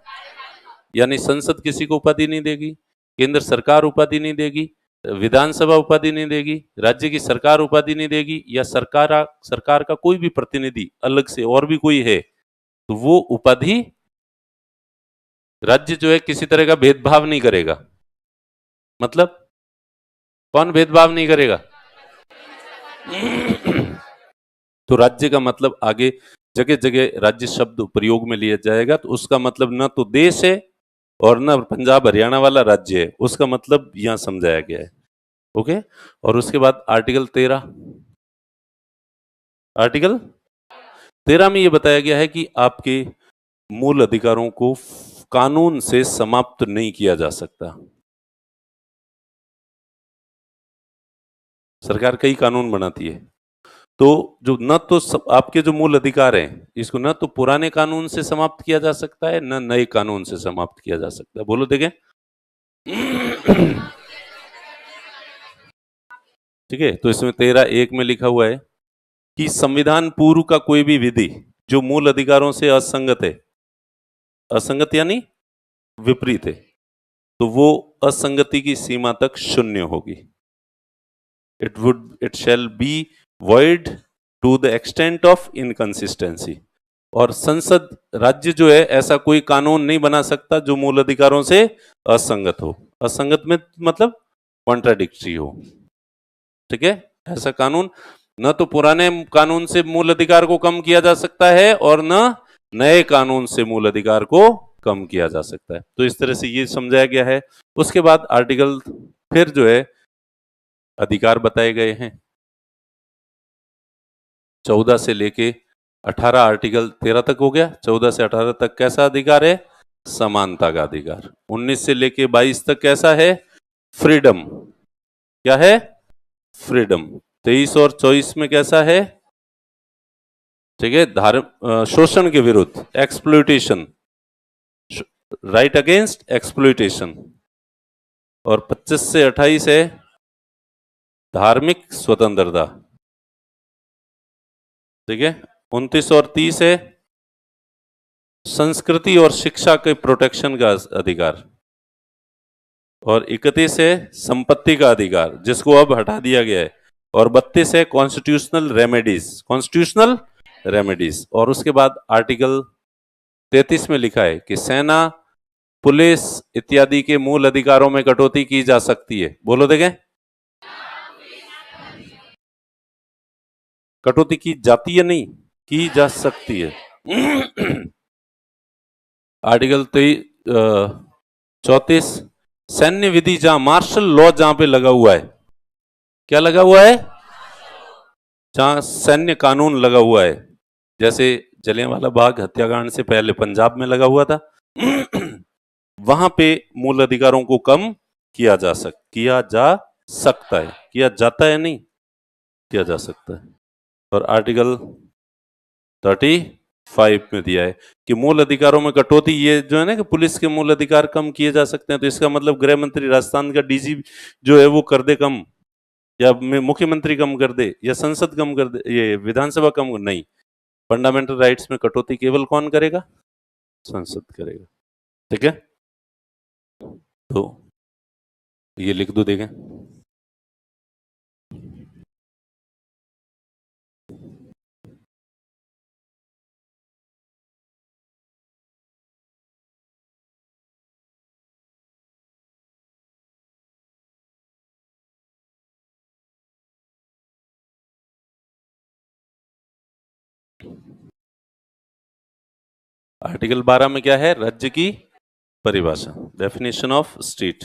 यानी संसद किसी को उपाधि नहीं देगी, केंद्र सरकार उपाधि नहीं देगी, विधानसभा उपाधि नहीं देगी, राज्य की सरकार उपाधि नहीं देगी, या सरकार का कोई भी प्रतिनिधि अलग से और भी कोई है, तो वो उपाधि, राज्य जो है किसी तरह का भेदभाव नहीं करेगा। मतलब कौन भेदभाव नहीं करेगा? तो राज्य का मतलब आगे जगह जगह राज्य शब्द प्रयोग में लिया जाएगा, तो उसका मतलब न तो देश है और न पंजाब हरियाणा वाला राज्य है, उसका मतलब यहां समझाया गया है। ओके। और उसके बाद आर्टिकल 13, आर्टिकल 13 में यह बताया गया है कि आपके मूल अधिकारों को कानून से समाप्त नहीं किया जा सकता। सरकार कई कानून बनाती है, तो जो न तो आपके जो मूल अधिकार हैं, इसको न तो पुराने कानून से समाप्त किया जा सकता है, न नए कानून से समाप्त किया जा सकता है। बोलो देखें। ठीक है, तो इसमें 13(1) में लिखा हुआ है कि संविधान पूर्व का कोई भी विधि जो मूल अधिकारों से असंगत है, असंगत यानी विपरीत है, तो वो असंगति की सीमा तक शून्य होगी। It shall be void to the extent of inconsistency. और संसद, राज्य जो है ऐसा कोई कानून नहीं बना सकता जो मूल अधिकारों से असंगत हो। असंगत में मतलब कॉन्ट्राडिक्टरी हो। ठीक है, ऐसा कानून न तो पुराने कानून से मूल अधिकार को कम किया जा सकता है और न नए कानून से मूल अधिकार को कम किया जा सकता है। तो इस तरह से ये समझाया गया है। उसके बाद आर्टिकल फिर जो है अधिकार बताए गए हैं 14 से लेके 18, आर्टिकल 13 तक हो गया। 14 से 18 तक कैसा अधिकार है? समानता का अधिकार। 19 से लेके 22 तक कैसा है? फ्रीडम। क्या है? फ्रीडम। 23 और 24 में कैसा है? ठीक है, शोषण के विरुद्ध, एक्सप्लॉइटेशन, राइट अगेंस्ट एक्सप्लॉइटेशन। और 25 से 28 है धार्मिक स्वतंत्रता। ठीक है, 29 और 30 है संस्कृति और शिक्षा के प्रोटेक्शन का अधिकार। और 31 है संपत्ति का अधिकार, जिसको अब हटा दिया गया है। और 32 है कॉन्स्टिट्यूशनल रेमेडीज, कॉन्स्टिट्यूशनल रेमेडीज। और उसके बाद आर्टिकल 33 में लिखा है कि सेना, पुलिस इत्यादि के मूल अधिकारों में कटौती की जा सकती है। बोलो देखें। कटौती की जाती है, नहीं की जा सकती है। आर्टिकल 34, सैन्य विधि जहां मार्शल लॉ जहां पे लगा हुआ है, क्या लगा हुआ है? जहां सैन्य कानून लगा हुआ है, जैसे जलियांवाला बाग हत्याकांड से पहले पंजाब में लगा हुआ था। वहां पे मूल अधिकारों को कम किया जा सकता है, किया जाता है नहीं, किया जा सकता है। और आर्टिकल 35 में दिया है कि मूल अधिकारों में कटौती, ये जो है ना कि पुलिस के मूल अधिकार कम किए जा सकते हैं, तो इसका मतलब गृह मंत्री, राजस्थान का डीजी जो है वो कर दे कम, या मुख्यमंत्री कम कर दे, या संसद कम कर दे, ये विधानसभा कम नहीं। फंडामेंटल राइट्स में कटौती केवल कौन करेगा? संसद करेगा। ठीक है, तो ये लिख दो, देखें। आर्टिकल 12 में क्या है? राज्य की परिभाषा, डेफिनेशन ऑफ स्टेट।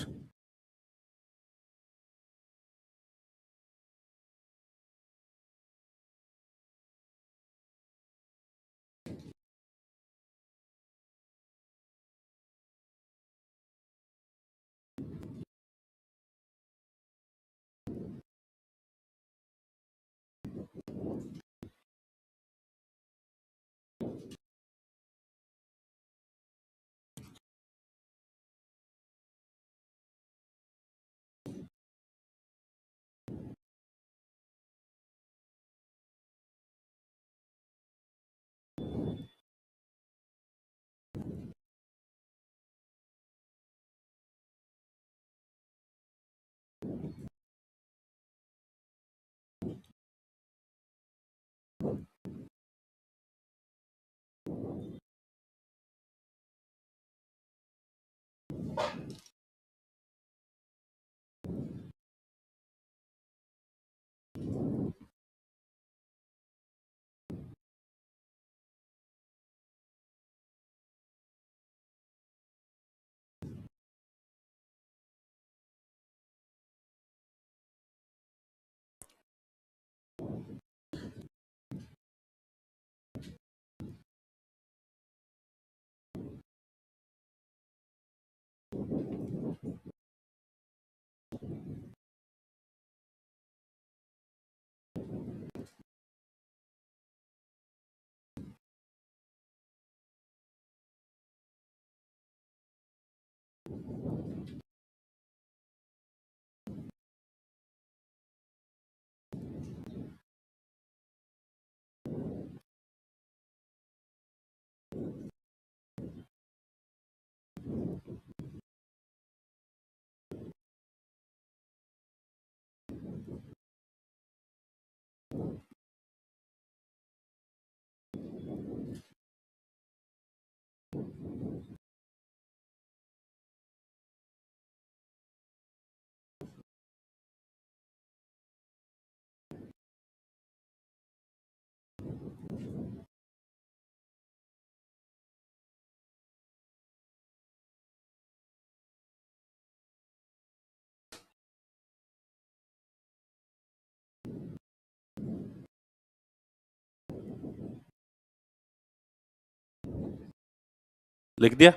लिख दिया?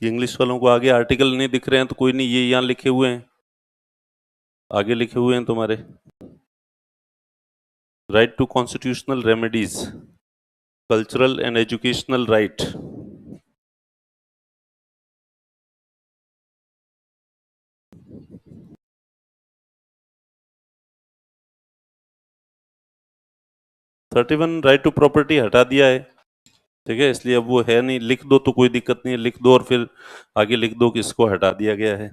इंग्लिश वालों को आगे आर्टिकल नहीं दिख रहे हैं तो कोई नहीं, ये यहां लिखे हुए हैं, आगे लिखे हुए हैं तुम्हारे। Right to constitutional remedies, cultural and educational right. Thirty one right to property हटा दिया है, ठीक है, इसलिए अब वो है नहीं। लिख दो तो कोई दिक्कत नहीं है, लिख दो और फिर आगे लिख दो कि इसको हटा दिया गया है।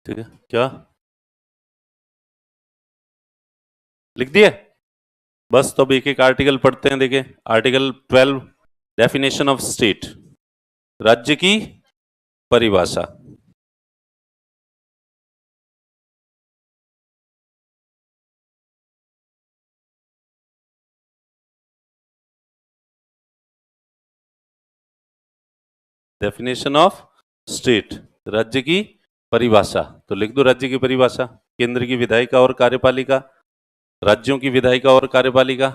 ठीक है, क्या लिख दिए? बस तो अब एक एक आर्टिकल पढ़ते हैं। देखिए आर्टिकल 12, डेफिनेशन ऑफ स्टेट, राज्य की परिभाषा। डेफिनेशन ऑफ स्टेट, राज्य की परिभाषा। तो लिख दो राज्य की परिभाषा, केंद्र की विधायिका और कार्यपालिका, राज्यों की विधायिका और कार्यपालिका।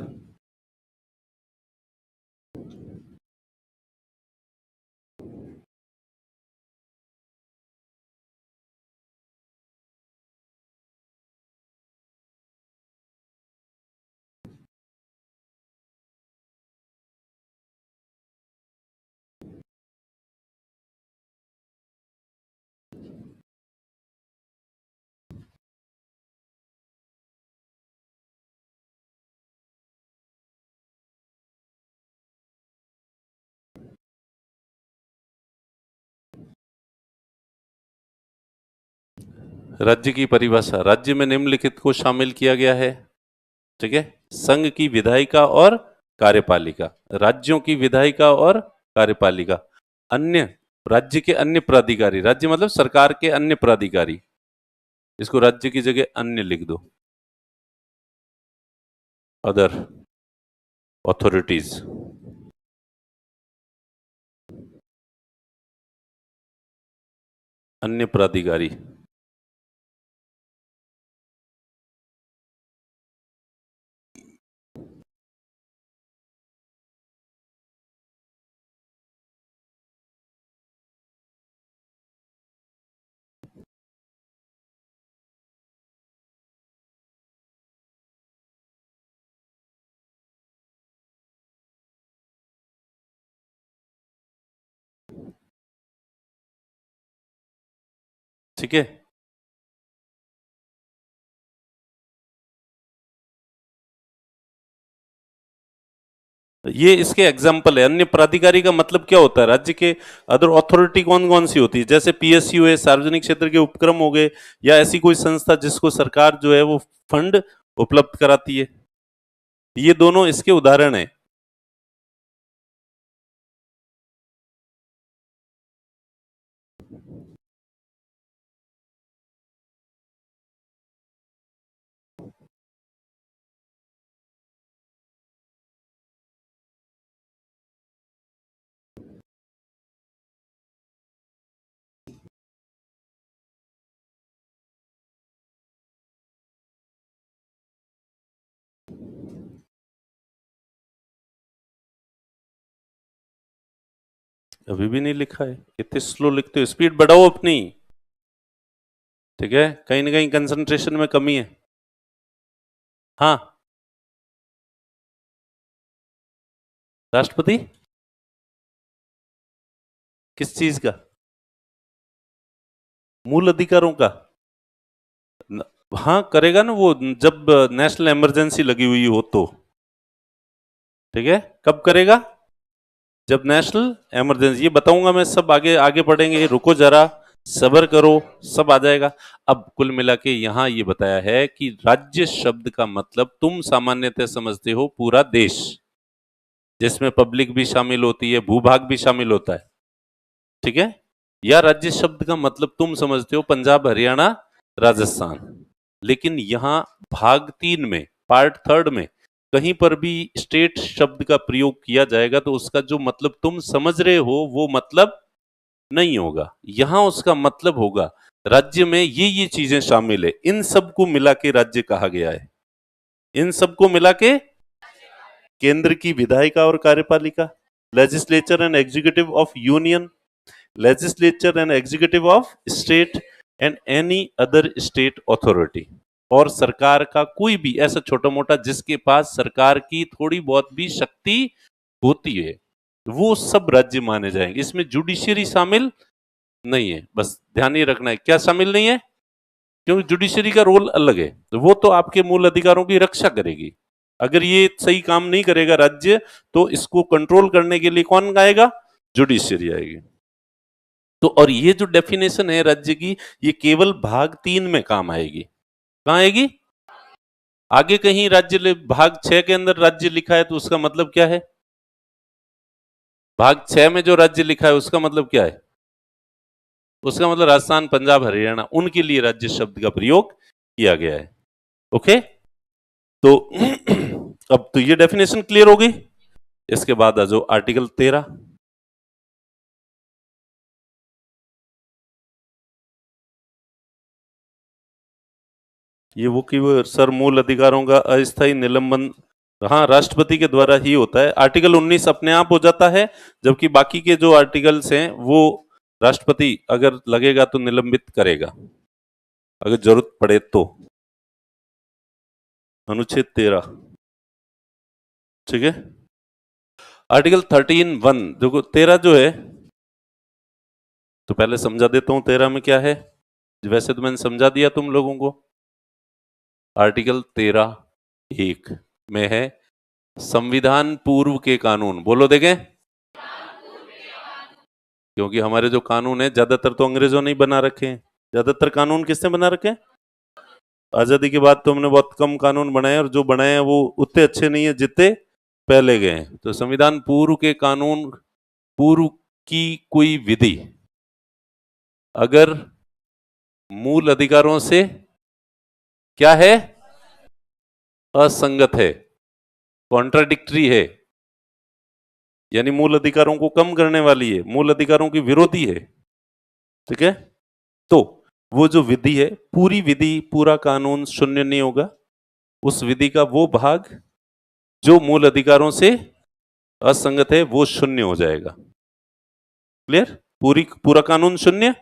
राज्य की परिभाषा, राज्य में निम्नलिखित को शामिल किया गया है। ठीक है, संघ की विधायिका और कार्यपालिका, राज्यों की विधायिका और कार्यपालिका, अन्य राज्य के अन्य प्राधिकारी, राज्य मतलब सरकार के अन्य प्राधिकारी, इसको राज्य की जगह अन्य लिख दो, अदर ऑथोरिटीज। अन्य प्राधिकारी, ठीक है। ये इसके एग्जाम्पल है। अन्य प्राधिकारी का मतलब क्या होता है? राज्य के अदर अथॉरिटी कौन कौन सी होती है? जैसे पीएसयू है, सार्वजनिक क्षेत्र के उपक्रम हो गए, या ऐसी कोई संस्था जिसको सरकार जो है वो फंड उपलब्ध कराती है। ये दोनों इसके उदाहरण है। अभी भी नहीं लिखा है? इतने स्लो लिखते हो, स्पीड बढ़ाओ अपनी। ठीक है, कहीं ना कहीं कंसंट्रेशन में कमी है। हाँ, राष्ट्रपति किस चीज का? मूल अधिकारों का? हाँ करेगा ना वो, जब नेशनल इमरजेंसी लगी हुई हो तो। ठीक है, कब करेगा? जब नेशनल इमरजेंसी, ये बताऊंगा मैं सब, आगे आगे पढ़ेंगे, रुको जरा, सब्र करो, सब आ जाएगा। अब कुल मिला के यहां ये बताया है कि राज्य शब्द का मतलब तुम सामान्यतः समझते हो पूरा देश, जिसमें पब्लिक भी शामिल होती है, भूभाग भी शामिल होता है। ठीक है, या राज्य शब्द का मतलब तुम समझते हो पंजाब, हरियाणा, राजस्थान। लेकिन यहां भाग 3 में, पार्ट 3 में कहीं पर भी स्टेट शब्द का प्रयोग किया जाएगा तो उसका जो मतलब तुम समझ रहे हो वो मतलब नहीं होगा। यहां उसका मतलब होगा राज्य में ये चीजें शामिल है, इन सबको मिला के राज्य कहा गया है। इन सबको मिला के केंद्र की विधायिका और कार्यपालिका, legislature and executive of union, legislature and executive of state and any other state authority, और सरकार का कोई भी ऐसा छोटा मोटा जिसके पास सरकार की थोड़ी बहुत भी शक्ति होती है, वो सब राज्य माने जाएंगे। इसमें जुडिशियरी शामिल नहीं है, बस ध्यान ये रखना है। क्या शामिल नहीं है? क्योंकि जुडिशियरी का रोल अलग है, तो वो तो आपके मूल अधिकारों की रक्षा करेगी। अगर ये सही काम नहीं करेगा राज्य, तो इसको कंट्रोल करने के लिए कौन आएगा? जुडिशियरी आएगी। तो और ये जो डेफिनेशन है राज्य की, ये केवल भाग 3 में काम आएगी। कहां आएगी? आगे कहीं भाग 6 के अंदर राज्य लिखा है तो उसका मतलब क्या है? भाग 6 में जो राज्य लिखा है उसका मतलब क्या है? उसका मतलब राजस्थान, पंजाब, हरियाणा, उनके लिए राज्य शब्द का प्रयोग किया गया है। ओके, तो अब तो ये डेफिनेशन क्लियर हो गई। इसके बाद आ जाओ आर्टिकल 13। ये वो कि वो सर मूल अधिकारों का अस्थायी निलंबन, हाँ, राष्ट्रपति के द्वारा ही होता है। आर्टिकल 19 अपने आप हो जाता है, जबकि बाकी के जो आर्टिकल्स हैं वो राष्ट्रपति अगर लगेगा तो निलंबित करेगा, अगर जरूरत पड़े तो। अनुच्छेद 13, ठीक है। आर्टिकल 13(1), देखो 13 जो है, तो पहले समझा देता हूं 13 में क्या है। वैसे तो मैंने समझा दिया तुम लोगों को। आर्टिकल 13(1) में है संविधान पूर्व के कानून। बोलो देखें, क्योंकि हमारे जो कानून है ज्यादातर तो अंग्रेजों ने ही बना रखे हैं। ज्यादातर कानून किसने बना रखे हैं? आजादी के बाद तो हमने बहुत कम कानून बनाए, और जो बनाए हैं वो उतने अच्छे नहीं है जितने पहले गए हैं। तो संविधान पूर्व के कानून, पूर्व की कोई विधि अगर मूल अधिकारों से क्या है, असंगत है, कॉन्ट्राडिक्टरी है, यानी मूल अधिकारों को कम करने वाली है, मूल अधिकारों की विरोधी है, ठीक है, तो वो जो विधि है, पूरी विधि, पूरा कानून शून्य नहीं होगा। उस विधि का वो भाग जो मूल अधिकारों से असंगत है वो शून्य हो जाएगा। क्लियर? पूरा कानून शून्य।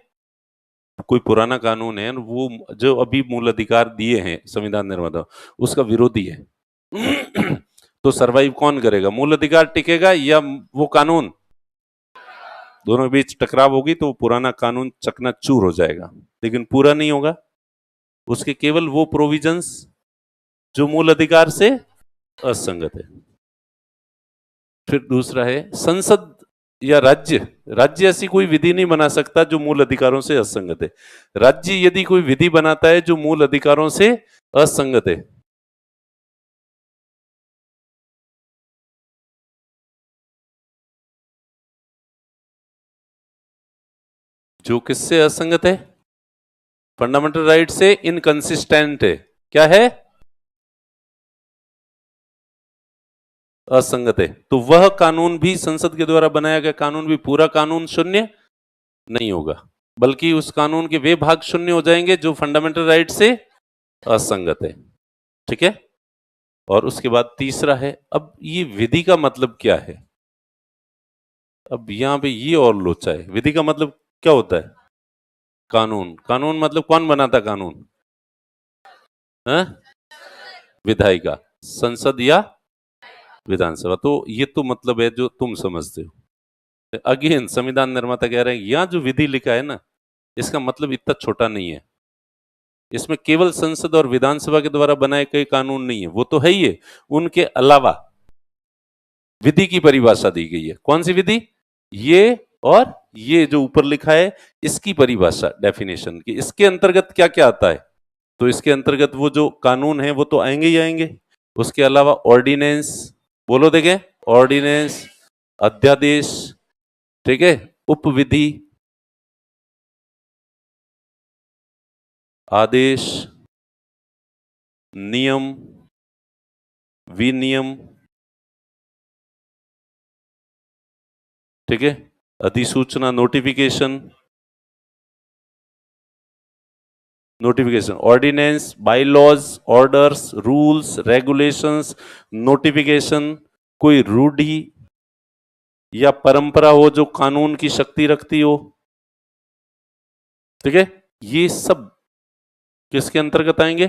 कोई पुराना कानून है, वो जो अभी मूल अधिकार दिए हैं संविधान निर्माता, उसका विरोधी है तो सरवाइव कौन करेगा? मूल अधिकार टिकेगा या वो कानून? दोनों के बीच टकराव होगी तो पुराना कानून चकनाचूर हो जाएगा, लेकिन पूरा नहीं होगा। उसके केवल वो प्रोविजंस जो मूल अधिकार से असंगत है। फिर दूसरा है संसद या राज्य ऐसी कोई विधि नहीं बना सकता जो मूल अधिकारों से असंगत है। राज्य यदि कोई विधि बनाता है जो मूल अधिकारों से असंगत है, जो किससे असंगत है? फंडामेंटल राइट से इनकंसिस्टेंट है। क्या है? असंगत है। तो वह कानून भी, संसद के द्वारा बनाया गया कानून भी, पूरा कानून शून्य नहीं होगा, बल्कि उस कानून के वे भाग शून्य हो जाएंगे जो फंडामेंटल राइट से असंगत है। ठीक है। और उसके बाद तीसरा है, अब ये विधि का मतलब क्या है? अब यहां पे ये और लोचा है। विधि का मतलब क्या होता है? कानून। कानून मतलब कौन बनाता कानून? है? विधायिका, संसद या विधानसभा। तो ये तो मतलब है जो तुम समझते हो। अगेन संविधान निर्माता कह रहे हैं यहां जो विधि लिखा है ना, इसका मतलब इतना छोटा नहीं है। इसमें केवल संसद और विधानसभा के द्वारा बनाए गए कानून नहीं है, वो तो है ही है, उनके अलावा विधि की परिभाषा दी गई है। कौन सी विधि? ये और ये जो ऊपर लिखा है, इसकी परिभाषा, डेफिनेशन की। इसके अंतर्गत क्या क्या आता है? तो इसके अंतर्गत वो जो कानून है वो तो आएंगे ही आएंगे। उसके अलावा ऑर्डिनेंस, बोलो देखें, ऑर्डिनेंस, अध्यादेश, ठीक है, उपविधि, आदेश, नियम, विनियम, ठीक है, अधिसूचना, notification, ordinance, bylaws, orders, rules, regulations, notification, कोई रूढ़ि या परंपरा हो जो कानून की शक्ति रखती हो, ठीक है, ये सब किसके अंतर्गत आएंगे?